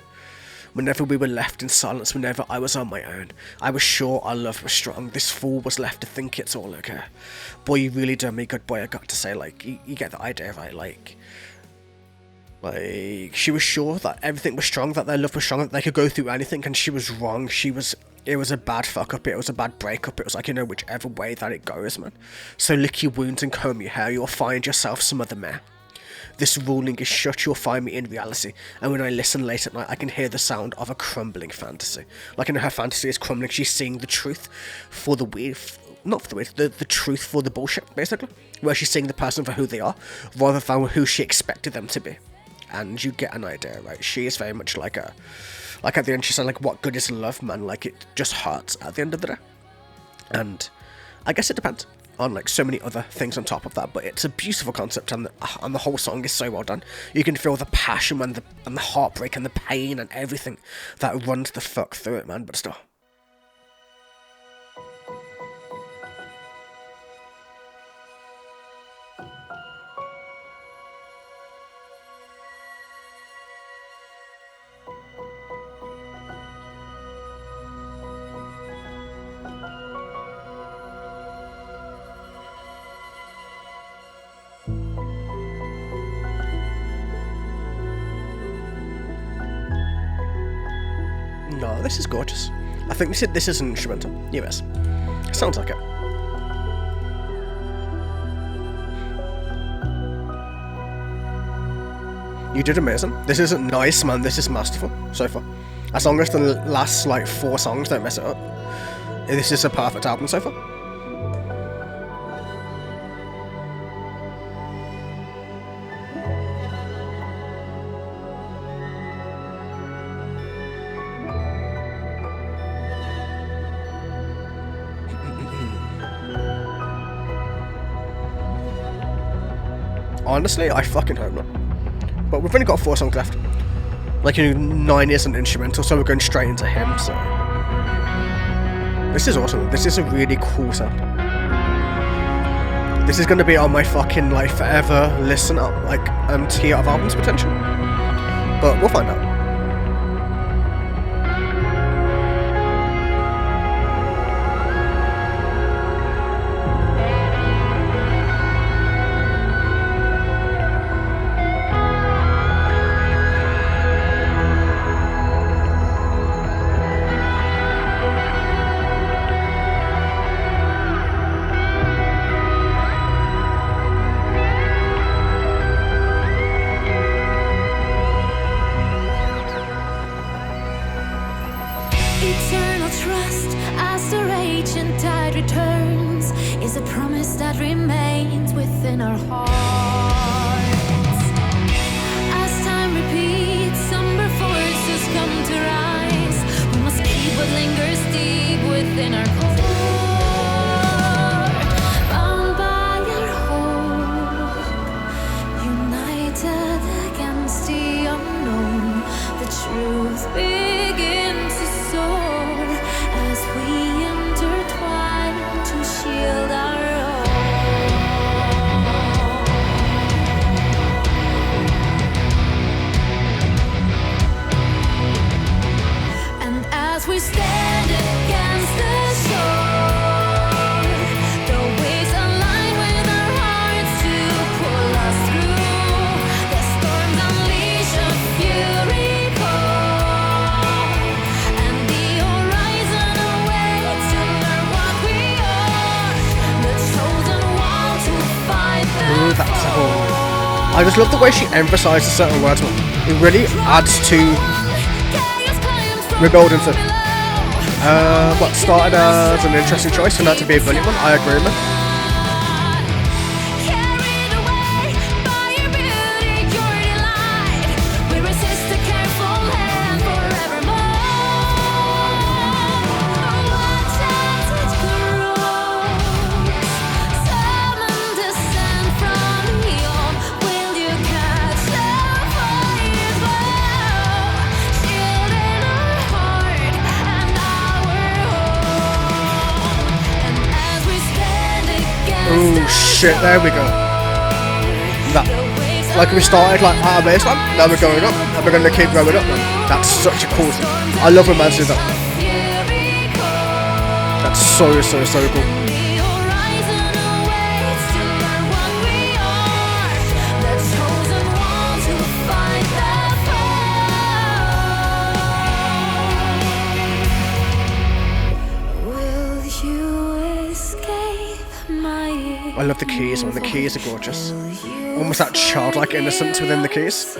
Whenever we were left in silence, whenever I was on my own, I was sure our love was strong. This fool was left to think it's all okay. Boy, you really done me good, boy, I got to say, like, you get the idea, right? Like, she was sure that everything was strong, that their love was strong, that they could go through anything, and she was wrong. It was a bad fuck up, it was a bad breakup, it was like, you know, whichever way that it goes, man. So lick your wounds and comb your hair, you'll find yourself some other mare. This ruling is shut, you'll find me in reality, and when I listen late at night, I can hear the sound of a crumbling fantasy. Like, in her fantasy is crumbling, she's seeing the truth for the weird, not for the weird, the truth for the bullshit, basically. Where she's seeing the person for who they are, rather than who she expected them to be. And you get an idea, right? She is very much like at the end she said, like, what good is love, man? Like, it just hurts at the end of the day. And I guess it depends on, like, so many other things on top of that, but it's a beautiful concept, and the whole song is so well done. You can feel the passion and the heartbreak and the pain and everything that runs the fuck through it, man, but still. No, this is gorgeous. I think this is an instrumental. Yes. Sounds like it. You did amazing. This isn't nice, man. This is masterful so far. As long as the last, like, 4 songs don't mess it up. This is a perfect album so far. Honestly, I fucking hope not. But we've only got 4 songs left. Like, you know, 9 is an instrumental, so we're going straight into him, so... This is awesome. This is a really cool sound. This is going to be on my fucking, like, forever listen up, like, tier of albums, potentially. But we'll find out. Eternal trust as the raging tide returns is a promise that remains within our hearts. As time repeats, somber forces come to rise. We must keep what lingers deep within our core. Bound by our hope, united against the unknown, the truth begins to soar as we intertwine to shield our own. And as we stand against the shore, the waves align with our hearts to pull us through. The storms unleash a fury core, and the horizon awaits to learn what we are. The chosen one to fight the Ooh, that's a whole... I just love the way she emphasises certain words, man. It really adds to Rebellion. What started as an interesting choice turned out to be a brilliant one. I agree with that. Carried away by your beauty, your delight. We resist the careful hand forever shit, there we go. That, like we started like at a baseline, now we're going up, and we're gonna keep going up, man. That's such a cool thing. I love when bands do that. That's so cool. I love the keys, man. The keys are gorgeous. Almost that childlike innocence within the keys.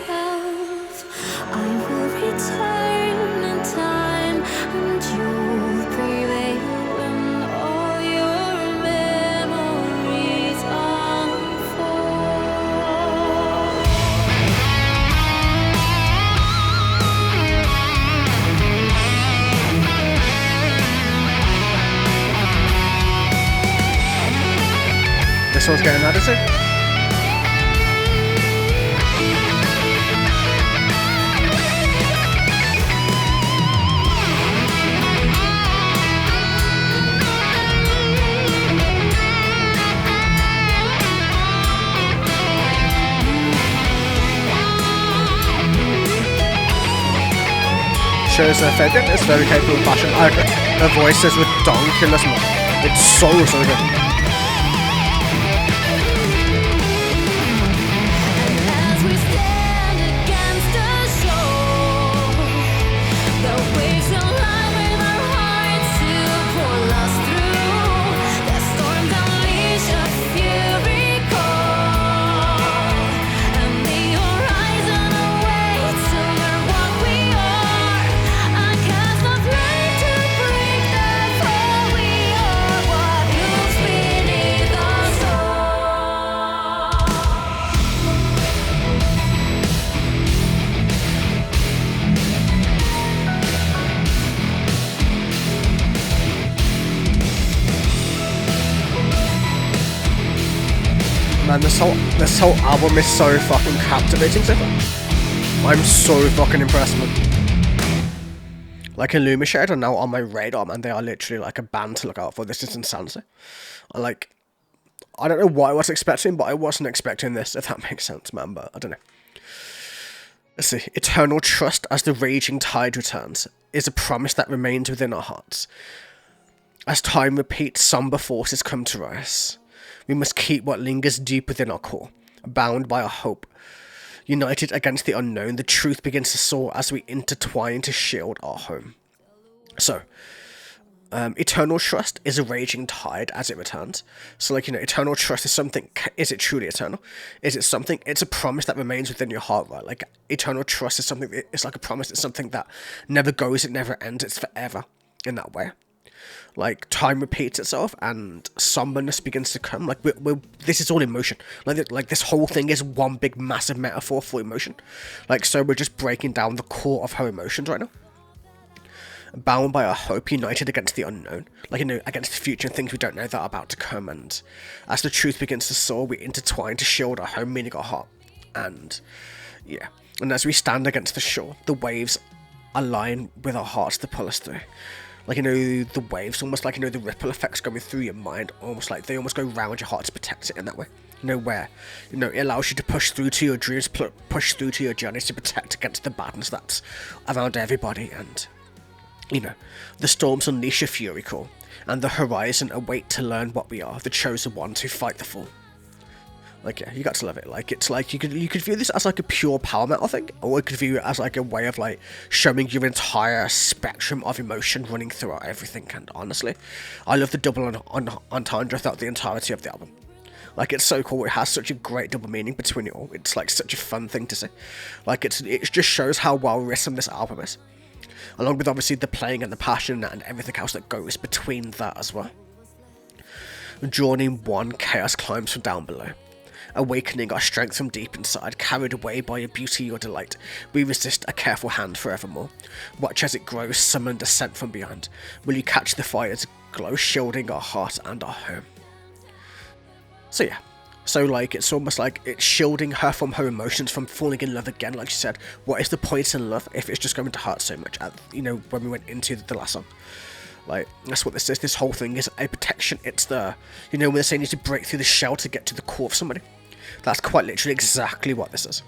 This one's getting added to. Shows her Fairytale is very capable of fashion. I agree. Her voice is ridiculous, man. It's so good. Man, this whole album is so fucking captivating so far. I'm so fucking impressed, man. Like, Illumishade are now on my radar, man. They are literally like a band to look out for. This is insanity. I don't know what I was expecting, but I wasn't expecting this, if that makes sense, man. But I don't know. Let's see. Eternal trust as the raging tide returns is a promise that remains within our hearts. As time repeats, somber forces come to rise. We must keep what lingers deep within our core, bound by our hope. United against the unknown, the truth begins to soar as we intertwine to shield our home. So, eternal trust is a raging tide as it returns. So, like, eternal trust is something. Is it truly eternal? Is it something? It's a promise that remains within your heart, right? Like, eternal trust is something. It's like a promise. It's something that never goes. It never ends. It's forever in that way. Like, time repeats itself and somberness begins to come. Like, this is all emotion. Like this whole thing is one big massive metaphor for emotion. Like, so we're just breaking down the core of her emotions right now. Bound by our hope, united against the unknown. Like, against the future and things we don't know that are about to come. And as the truth begins to soar, we intertwine to shield our home, meaning our heart. And, yeah. And as we stand against the shore, the waves align with our hearts to pull us through. Like, the waves, almost like, the ripple effects going through your mind, almost like they almost go round your heart to protect it in that way. Where, it allows you to push through to your dreams, push through to your journeys to protect against the badness that's around everybody. And, the storms unleash a fury call, and the horizon await to learn what we are, the chosen ones who fight the fall. Like, yeah, you got to love it. Like, it's like you could view this as like a pure power metal thing, or you could view it as like a way of like showing your entire spectrum of emotion running throughout everything. And honestly, I love the double entendre throughout the entirety of the album. Like, it's so cool. It has such a great double meaning between it all. It's like such a fun thing to see. Like, it just shows how well written this album is, along with obviously the playing and the passion and everything else that goes between that as well. Drawn in one, chaos climbs from down below. Awakening our strength from deep inside, carried away by your beauty or delight, we resist a careful hand forevermore. Watch as it grows, summoned descent from beyond. Will you catch the fire's glow, shielding our heart and our home? So yeah, so like, it's almost like it's shielding her from her emotions, from falling in love again. Like she said, what is the point in love if it's just going to hurt so much? When we went into the last song. Like, that's what this is. This whole thing is a protection. It's the, you know, when they're saying you need to break through the shell to get to the core of somebody. That's quite literally exactly what this is.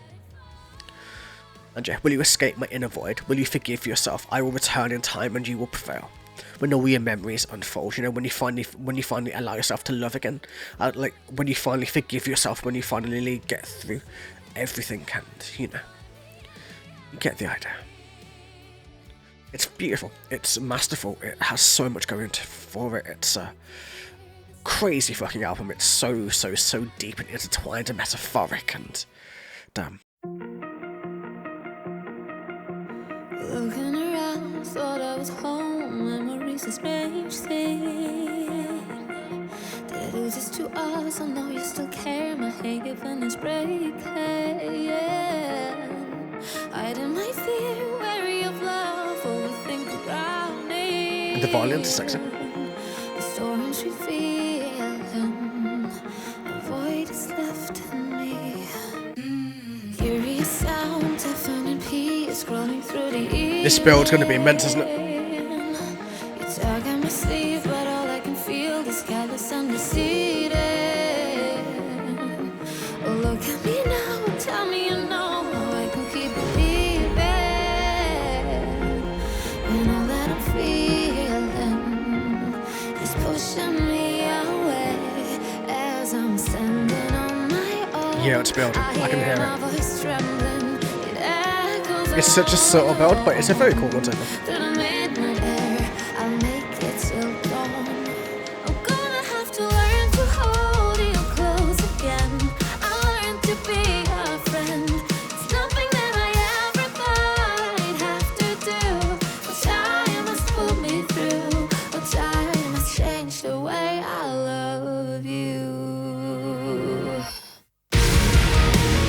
And yeah, will you escape my inner void? Will you forgive yourself? I will return in time and you will prevail. When all your memories unfold, you know, when you finally allow yourself to love again, like when you finally forgive yourself, when you finally get through everything, and you know, you get the idea. It's beautiful. It's masterful. It has so much going for it. It's a crazy fucking album. It's so deep and intertwined and metaphoric, and damn. Looking around, thought I was home. Memories a strange thing. Did I do this to us? I know you still care. My hate given is breaking. Hiding my fear, wary of love, overthink around me. And the violence is sexy. The storms we feel, a void is left in me. Curious sound, deafening peace, scrolling through the evening. This build's gonna be immense, isn't it? You tug at my sleeve, but all I can feel is callous and receding. Oh, look at me now and tell me you know how I can keep believing when all that I'm feeling is pushing me away as I'm standing on my own. Yeah, it's building. I can hear it. My voice trembling, it echoes. It's such a subtle build, but it's a very cool one too. Through the midnight air, I'll make it till dawn. I'm gonna have to learn to hold you close again. I'll learn to be a friend. It's nothing that I ever thought I'd have to do. But time has pulled me through. But time has changed the way I love you.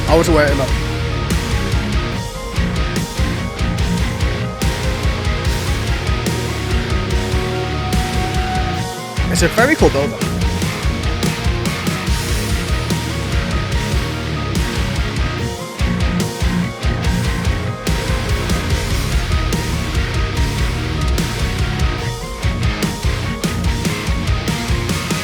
I was waiting up. It's a very cool build.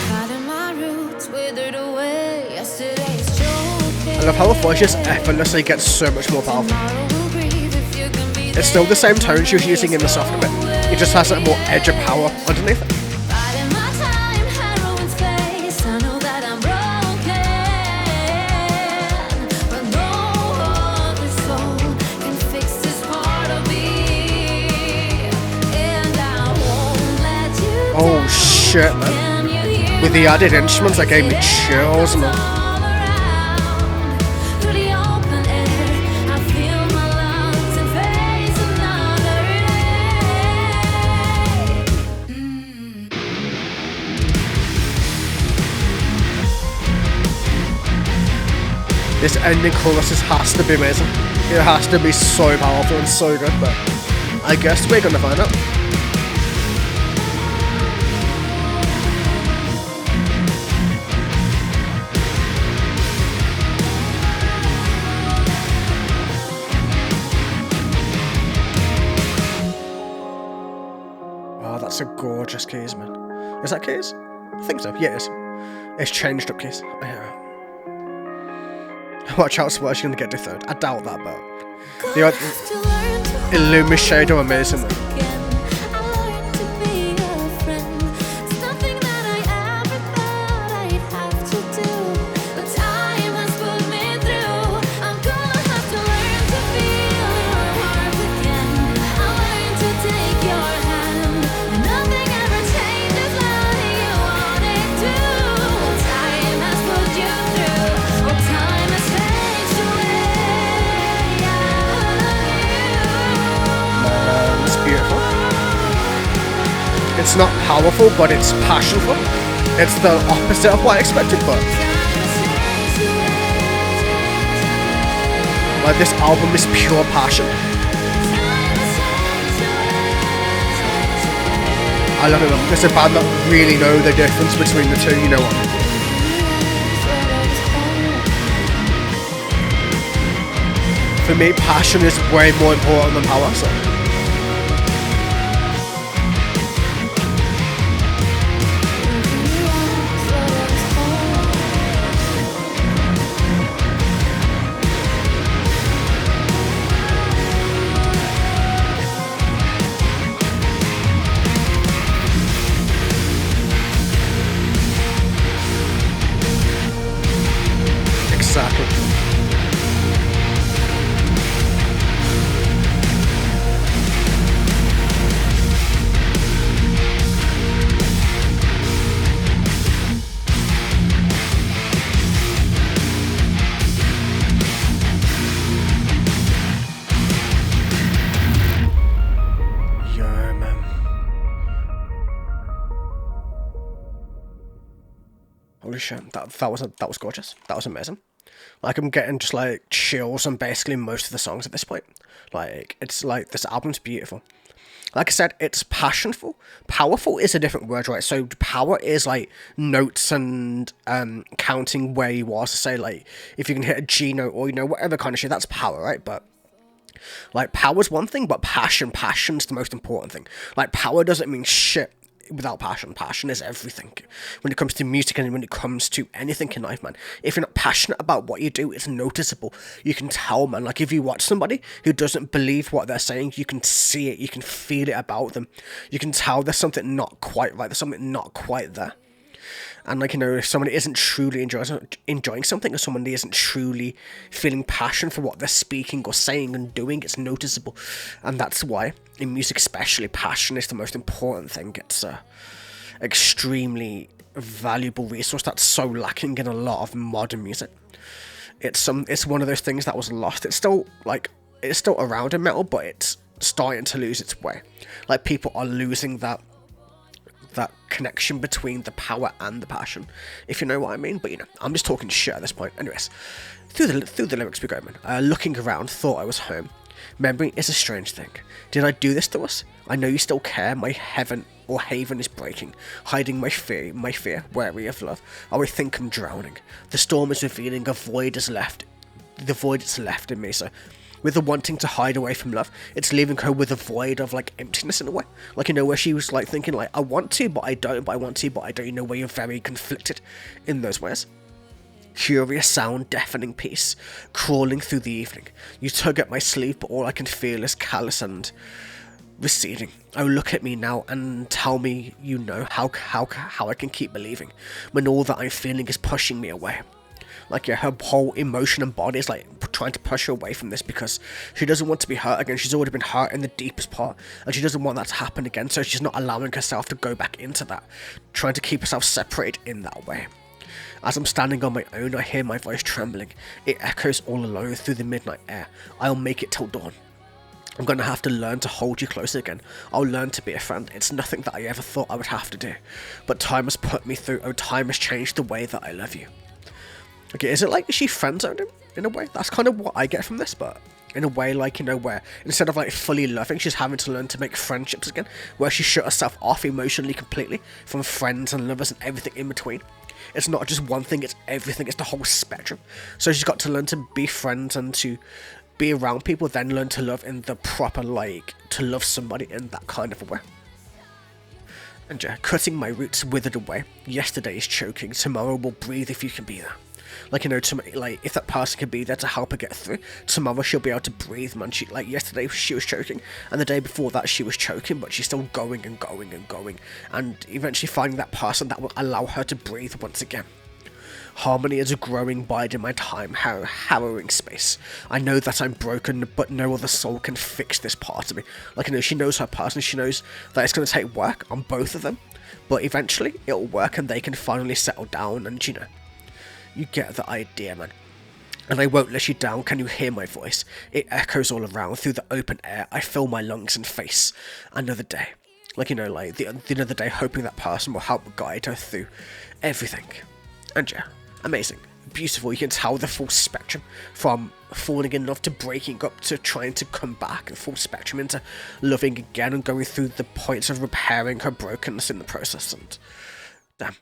Caught in my roots, withered away. Yesterday's joke. I love how the voice just effortlessly gets so much more powerful. Tomorrow will breathe if you can be It's still the same tone she was using in the softer bit. It just has a more edge of power underneath it. Biding my time, heroine's face. I know that I'm broken, but no other soul can fix this part of me, and I won't let you Oh down. shit, man. Can you hear With the added instruments, that gave me chills, man. all around? Through the open air, I feel my lungs and face another day. This ending chorus has to be amazing. It has to be so powerful and so good, but I guess we're gonna find out. Oh, that's a gorgeous keys, man. Is that keys? I think so. Yeah, it is. It's changed up keys. I hear it. Watch out, Splash, you're gonna get to third. I doubt that, but the Illumishade are amazing, man. It's not powerful, but it's passionful. It's the opposite of what I expected, but like this album is pure passion. I love it, man. It's a band that really know the difference between the two, you know what? For me, passion is way more important than power, so. holy shit, that was gorgeous. That was amazing. Like, I'm getting just like chills on basically most of the songs at this point. Like, it's like, this album's beautiful. Like I said, it's passionful. Powerful is a different word, right? So power is like notes and counting where you are. So say like, if you can hit a G note or, you know, whatever kind of shit, that's power, right? But like, power's one thing, but passion's the most important thing. Like, power doesn't mean shit without passion. Passion is everything when it comes to music and when it comes to anything in life, man. If you're not passionate about what you do, it's noticeable. You can tell, man. Like, if you watch somebody who doesn't believe what they're saying, you can see it, you can feel it about them. You can tell there's something not quite right, there's something not quite there. And, like, you know, if somebody isn't truly enjoying something, or somebody isn't truly feeling passion for what they're speaking or saying and doing, it's noticeable. And that's why, in music especially, passion is the most important thing. It's a extremely valuable resource that's so lacking in a lot of modern music. It's one of those things that was lost. It's still around in metal, but it's starting to lose its way. Like, people are losing that connection between the power and the passion, if you know what I mean. But, you know, I'm just talking shit at this point. Anyways, through the lyrics we go, man. Looking around, thought I was home. Memory is a strange thing. Did I do this to us? I know you still care. My heaven or haven is breaking, hiding my fear, wary of love. Oh, I think I'm drowning. The storm is revealing a void is left. The void is left in me, so with the wanting to hide away from love, it's leaving her with a void of, like, emptiness in a way. Like, you know, where she was, like, thinking, like, I want to, but I don't, but I want to, but I don't. You know, where you're very conflicted in those ways. Curious sound, deafening peace, crawling through the evening. You tug at my sleeve, but all I can feel is callous and receding. Oh, look at me now and tell me you know how I can keep believing when all that I'm feeling is pushing me away. Like, yeah, her whole emotion and body is, like, trying to push her away from this because she doesn't want to be hurt again. She's already been hurt in the deepest part, and she doesn't want that to happen again, so she's not allowing herself to go back into that, trying to keep herself separated in that way. As I'm standing on my own, I hear my voice trembling. It echoes all alone through the midnight air. I'll make it till dawn. I'm going to have to learn to hold you close again. I'll learn to be a friend. It's nothing that I ever thought I would have to do. But time has put me through. Oh, time has changed the way that I love you. Okay, is it like she friend-zoned him, in a way? That's kind of what I get from this, but in a way, like, you know, where instead of, like, fully loving, she's having to learn to make friendships again, where she shut herself off emotionally completely from friends and lovers and everything in between. It's not just one thing, it's everything, it's the whole spectrum. So she's got to learn to be friends and to be around people, then learn to love in the proper, like, to love somebody in that kind of a way. And yeah, cutting my roots withered away. Yesterday is choking, tomorrow will breathe if you can be there. Like, you know, like, if that person can be there to help her get through, tomorrow she'll be able to breathe, man. She, like, yesterday she was choking, and the day before that she was choking, but she's still going and going and going, and eventually finding that person that will allow her to breathe once again. Harmony is growing biding my time, harrowing space. I know that I'm broken, but no other soul can fix this part of me. Like, you know, she knows her person, she knows that it's going to take work on both of them, but eventually it'll work and they can finally settle down, and, you know, you get the idea, man. And I won't let you down, can you hear my voice? It echoes all around through the open air. I fill my lungs and face another day. Like, you know, like, the another day hoping that person will help guide her through everything. And yeah, amazing. Beautiful. You can tell the full spectrum from falling in love to breaking up to trying to come back, and full spectrum into loving again and going through the points of repairing her brokenness in the process. And damn.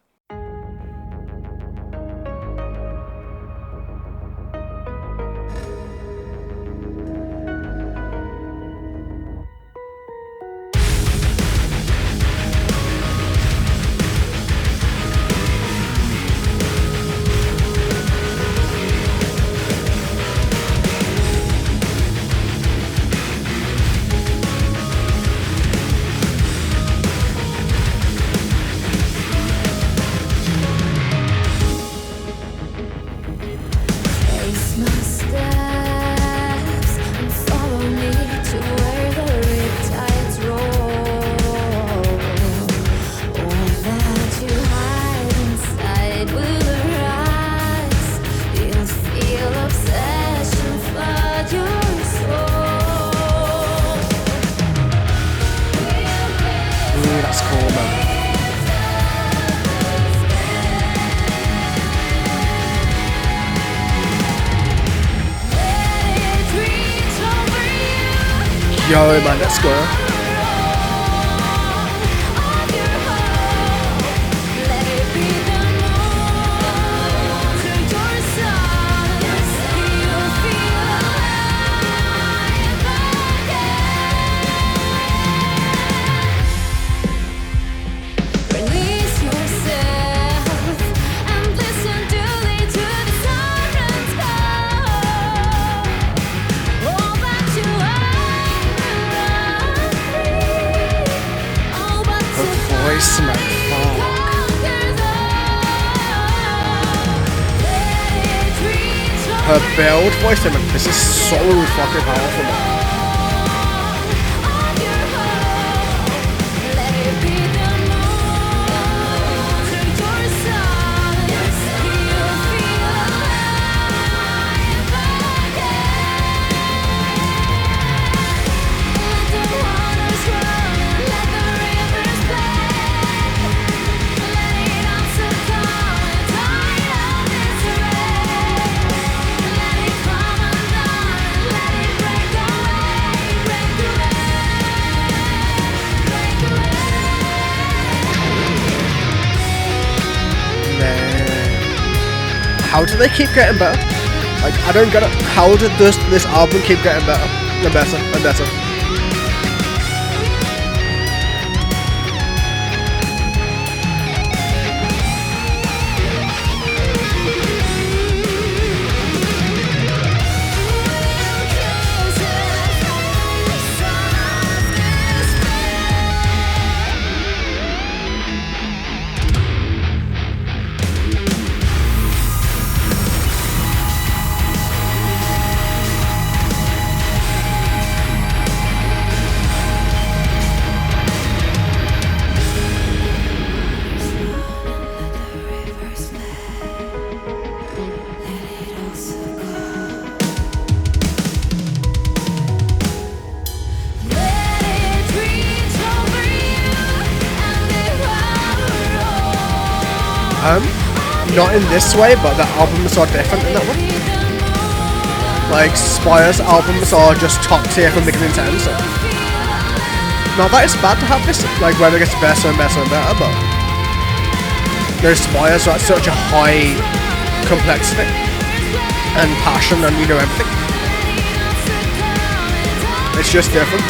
Yo, man, let's go. Voice, man, fuck. Her build voice, man, this is so fucking powerful, man. How do they keep getting better? Like, I don't get it. How did this album keep getting better and better and better? Not in this way, but the albums are different in that way. Like, Spire's albums are just top tier from beginning to end, so. Not that it's bad to have this, like, whether it gets better and better and better, but those Spires are at such a high complexity and passion and, you know, everything. It's just different.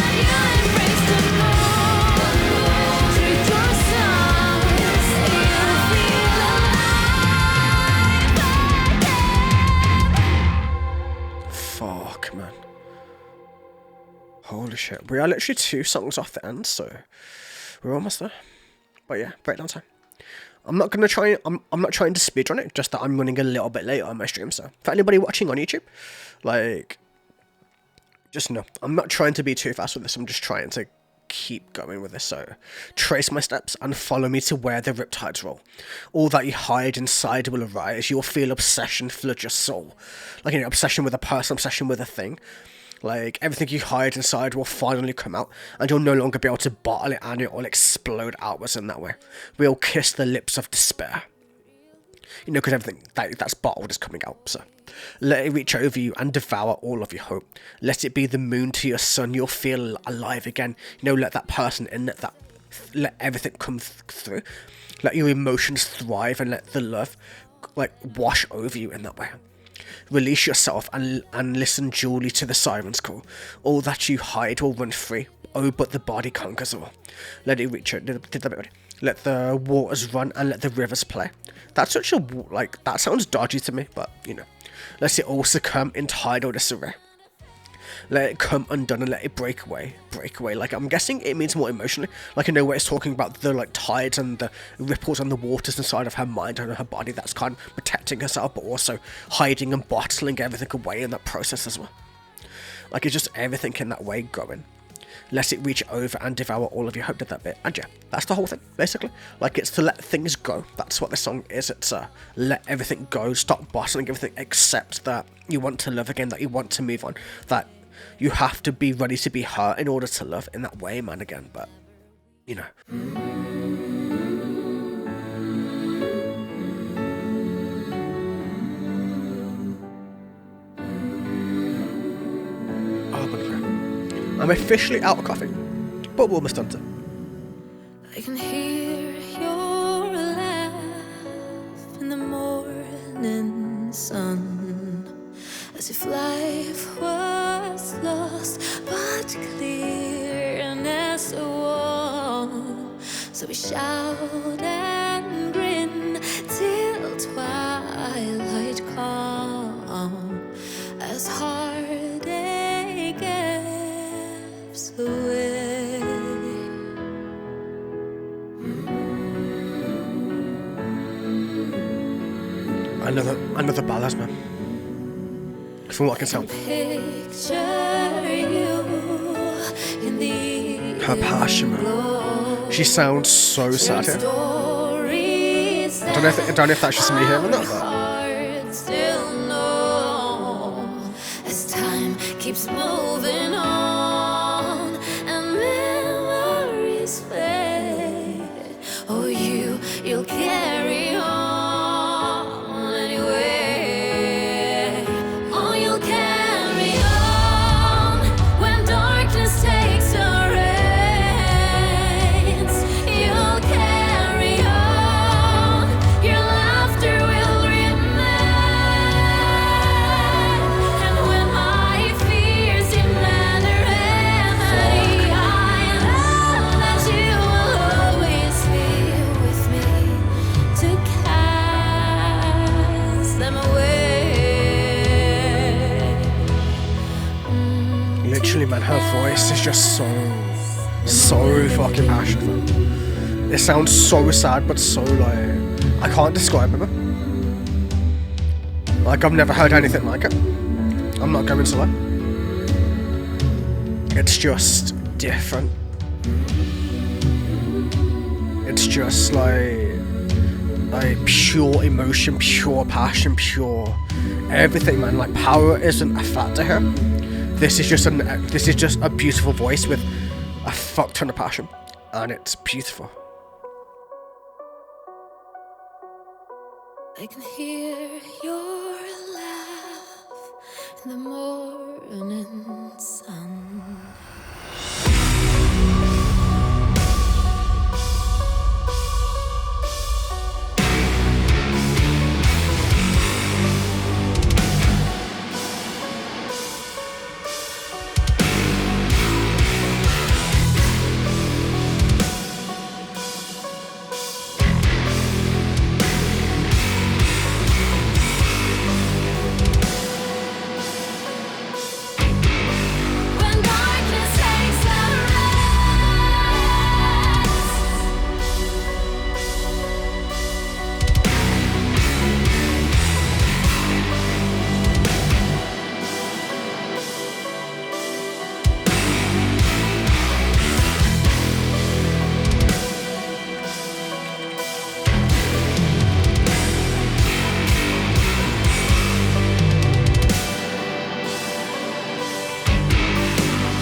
Holy shit, we are literally 2 songs off the end, so we're almost there. But yeah, breakdown time. I'm not gonna try. I'm not trying to speedrun it. Just that I'm running a little bit late on my stream. So for anybody watching on YouTube, like, just know I'm not trying to be too fast with this. I'm just trying to keep going with this. So trace my steps and follow me to where the Riptides roll. All that you hide inside will arise. You'll feel obsession flood your soul, like, you know, obsession with a person, obsession with a thing. Like, everything you hide inside will finally come out, and you'll no longer be able to bottle it, and it will explode outwards in that way. We'll kiss the lips of despair. You know, because everything that's bottled is coming out, so. Let it reach over you and devour all of your hope. Let it be the moon to your sun. You'll feel alive again. You know, let that person in, let everything come through. Let your emotions thrive, and let the love, like, wash over you in that way. Release yourself and listen duly to the siren's call. All that you hide will run free. Oh, but the body conquers all. Let it reach out. Did that bit ready? Let the waters run and let the rivers play. That's such a, like, that sounds dodgy to me, but, you know. Let it all succumb in tidal disarray. Let it come undone and let it break away. Break away. Like, I'm guessing it means more emotionally. Like, I know where it's talking about the, like, tides and the ripples and the waters inside of her mind and her body that's kind of protecting herself, but also hiding and bottling everything away in that process as well. Like, it's just everything in that way going. Let it reach over and devour all of your hope. Did that bit. And yeah, that's the whole thing, basically. Like, it's to let things go. That's what this song is. It's let everything go. Stop bottling everything. Accept that you want to love again, that you want to move on, that you have to be ready to be hurt in order to love in that way, man, again. But, you know. Oh, my God. I'm officially out of coffee, but we're almost done too. I can hear your laugh in the morning sun, as if life was lost, but clearness won. So we shout and grin till twilight come, as heartache ebbs away. Another ballad, man. From what I can tell. Her passion, man. She sounds so sad here. I don't know if that's just me hearing that, but as time keeps moving on and memories fade, oh, you'll carry on anyway. Oh, you'll carry on when darkness takes the reins. You'll carry on, your laughter will remain. And when my fears demand a remedy, I know that you will always be with me to cast them away. literally, man, her voice is just so fucking passionate. It sounds so sad, but so like, I can't describe it, man. Like, I've never heard anything like it. I'm not going to lie. It's just different. It's just like pure emotion, pure passion, pure everything, man. Like, power isn't a factor here. This is just a beautiful voice with a fuck ton of passion, and it's beautiful. I can hear your laugh in the morning sun. When darkness takes the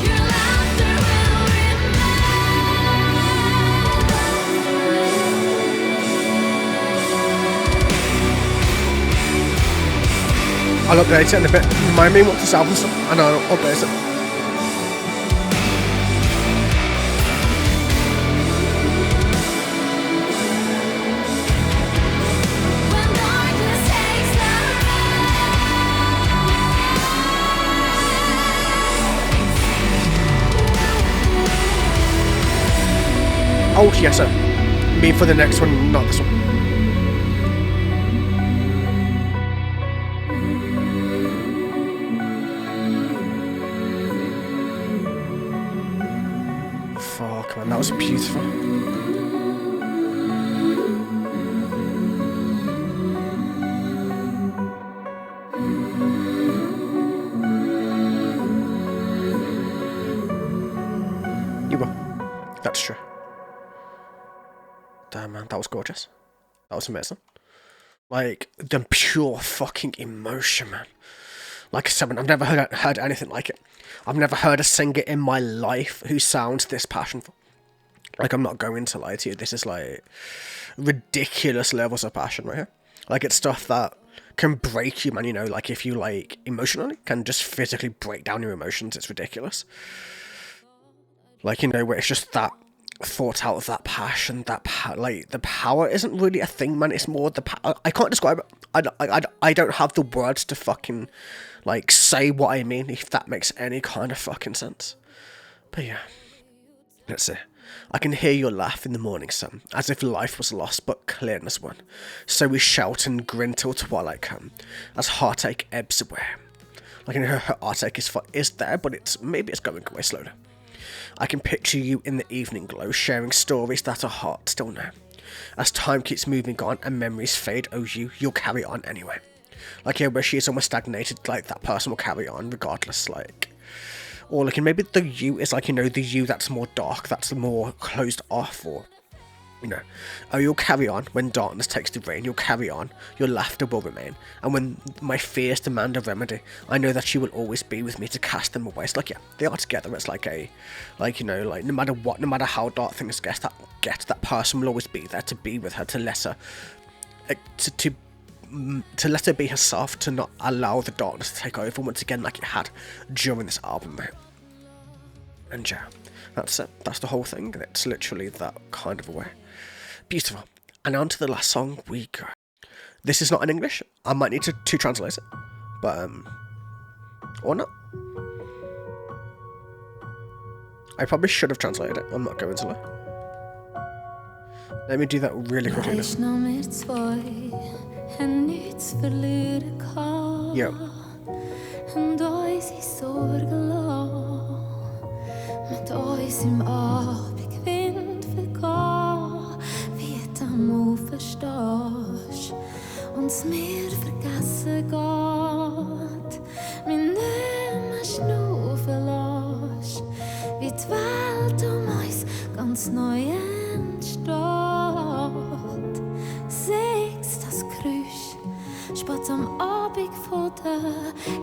your laughter will remain. I'll update it in a bit. Remind me what this album's from, and I'll update it. When darkness takes the Oh yes, sir. Me for the next one, not this one. Fuck, man, that was beautiful. You will. That's true. Damn, man, that was gorgeous. That was amazing. Like, the pure fucking emotion, man. Like I said, man, I've never heard anything like it. I've never heard a singer in my life who sounds this passionful. Like, I'm not going to lie to you. This is, like, ridiculous levels of passion right here. Like, it's stuff that can break you, man, you know? Like, if you, like, emotionally can just physically break down your emotions. It's ridiculous. Like, you know, where it's just that thought out, that passion, like, the power isn't really a thing, man. It's more the power. I can't describe it. I don't have the words to fucking, like, say what I mean, if that makes any kind of fucking sense. But yeah, let's see. I can hear your laugh in the morning sun, as if life was lost but clearness won. So we shout and grin till twilight come, as heartache ebbs away. Like, you know, her heartache is there, but maybe it's going away slowly. I can picture you in the evening glow, sharing stories that our hearts still know. As time keeps moving on and memories fade, oh you'll carry on anyway. Like, yeah, where she is almost stagnated, like, that person will carry on regardless, like. Or, like, maybe the you is, like, you know, the you that's more dark, that's more closed off, or, you know. Oh, you'll carry on when darkness takes the reign, you'll carry on, your laughter will remain. And when my fears demand a remedy, I know that you will always be with me to cast them away. It's like, yeah, they are together. It's like you know, like, no matter what, no matter how dark things get, that person will always be there to be with her, to let her, to let her be herself, to not allow the darkness to take over once again, like it had during this album, mate. And yeah, that's it. That's the whole thing. It's literally that kind of a way. Beautiful. And on to the last song we go. This is not in English. I might need to translate it, but or not. I probably should have translated it. I'm not going to lie. Let me do that really quickly now. En niets verleden kan. Ja. En ois I sorgela. Met ois im Abendwind vergah. Wie du verstehst. Uns mehr vergessen geht. Min nimmer schnaufen lässt. Wie die Welt uns ganz neu entsteht. Singst das Geräusch, spät am Abend von der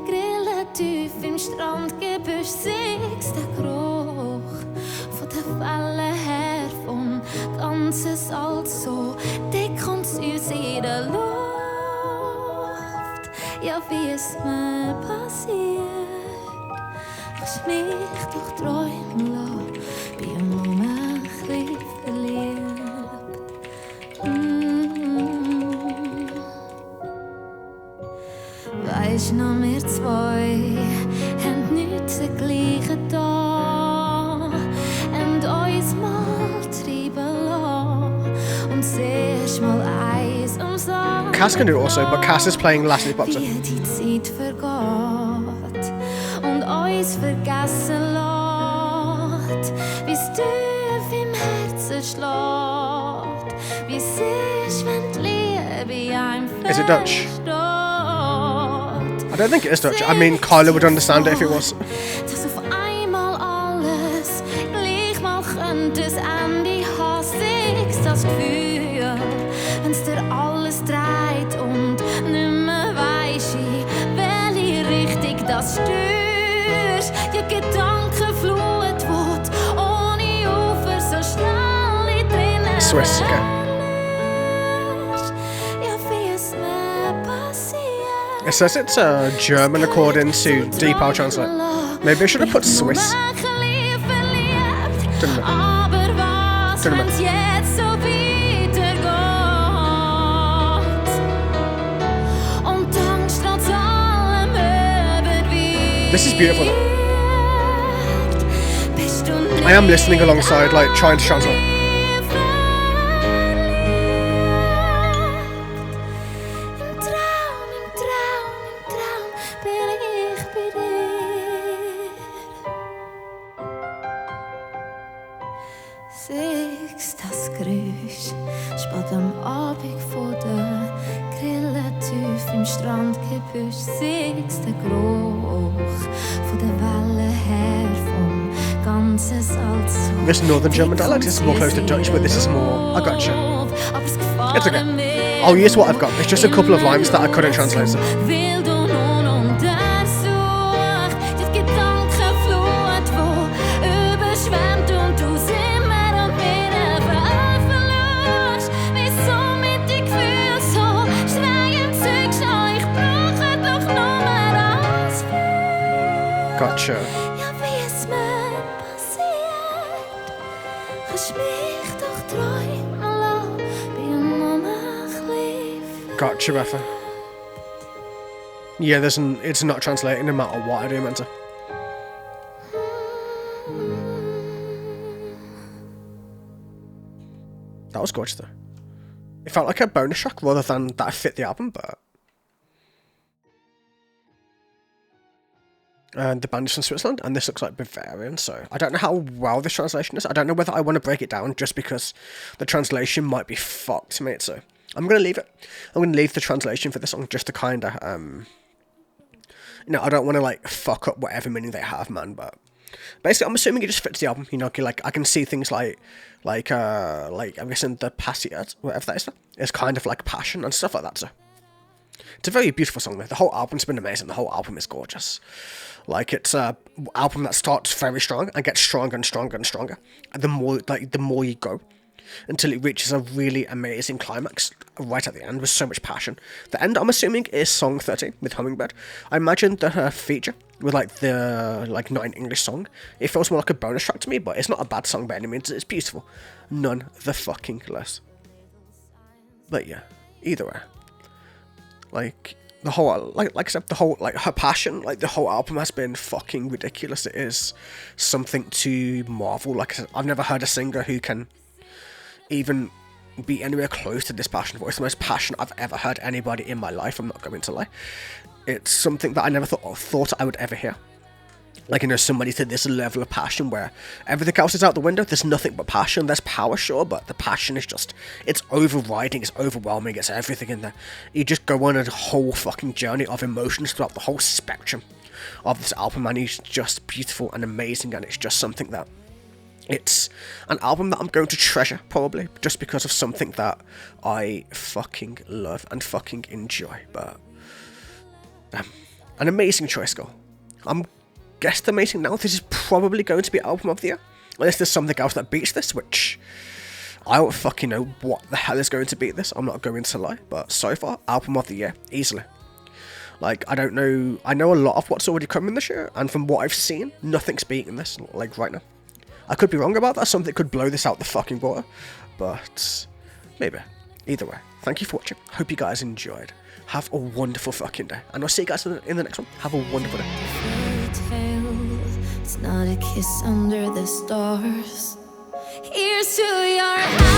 Grille tief im Strandgebüsch. Singst der Geruch von der Welle her vom ganzen Salz so dick und süß in der Luft. Ja, wie es mir passiert, kannst mich doch träumen lassen, bin im Moment ein bisschen verliebt. Weisst noch, wir zwei haben nichts gleichen da und uns mal treiben lassen und zuerst mal eins umsagt. Cass can do it also, but Cass is playing Lassie Boxer. Wie die Zeit vergeht und uns vergessen lässt, wie's tief im Herzen schlägt, wie's ist, wenn die Liebe einem Is it Dutch? I don't think it is Dutch. I mean, Kyla would understand it if it was. Dass auf einmal alles gleich mal könnte es Ende haben. Siehst das Gefühl, wenn's dir alles dreht und nimmer weisst, in welche Richtung das steuerst. Ja, Gedankenflut wird ohne Ufer so schnell in drinnen. Swiss, okay. Ja, wie es mir passiert. It says it's a German according to Deep I'll translate. Maybe I should have put Swiss. Don't know. This is beautiful though. I am listening alongside, like, trying to translate. This Northern German dialect is more close to Dutch, but this is more. I gotcha. It's okay. I'll use what I've got. It's just a couple of lines that I couldn't translate. So. Gotcha. Lass mich doch träumen lassen, bin nur ein Gotcha, Rafa. Yeah, it's not translating no matter what I do, Mentor. That was gorgeous though. It felt like a bonus track rather than that fit the album, but... And the band is from Switzerland, and this looks like Bavarian, so I don't know how well this translation is. I don't know whether I want to break it down just because the translation might be fucked, mate, so I'm going to leave it. I'm going to leave the translation for this song just to kind of, you know, I don't want to, like, fuck up whatever meaning they have, man, but basically, I'm assuming it just fits the album, you know, like, I can see things like, I'm guessing the Passage, whatever that is, it's kind of like passion and stuff like that, so. It's a very beautiful song, though. The whole album's been amazing. The whole album is gorgeous. Like, it's a album that starts very strong and gets stronger and stronger and stronger. And the more you go, until it reaches a really amazing climax right at the end with so much passion. The end, I'm assuming, is song 13 with Hummingbird. I imagine that her feature with not an English song, it feels more like a bonus track to me, but it's not a bad song by any means. It's beautiful, none the fucking less. But yeah, either way. Like, the whole, like I said, the whole, like, her passion, like, the whole album has been fucking ridiculous. It is something to marvel. Like I said, I've never heard a singer who can even be anywhere close to this passion voice. The most passion I've ever heard anybody in my life, I'm not going to lie. It's something that I never thought I would ever hear. Like, you know, somebody to this level of passion where everything else is out the window. There's nothing but passion. There's power, sure, but the passion is just, it's overriding, it's overwhelming, it's everything in there. You just go on a whole fucking journey of emotions throughout the whole spectrum of this album, and it's just beautiful and amazing, and it's just something that, it's an album that I'm going to treasure, probably, just because of something that I fucking love and fucking enjoy, but, an amazing choice, girl. I'm guesstimating now, this is probably going to be album of the year, unless there's something else that beats this, which I don't fucking know what the hell is going to beat this, I'm not going to lie, but so far, album of the year, easily. Like, I don't know, I know a lot of what's already coming this year, and from what I've seen, nothing's beating this, like, right now. I could be wrong about that, something could blow this out the fucking water, but maybe. Either way, thank you for watching, hope you guys enjoyed, have a wonderful fucking day, and I'll see you guys in the next one, have a wonderful day. Fairytale, it's not a kiss under the stars. Here's to your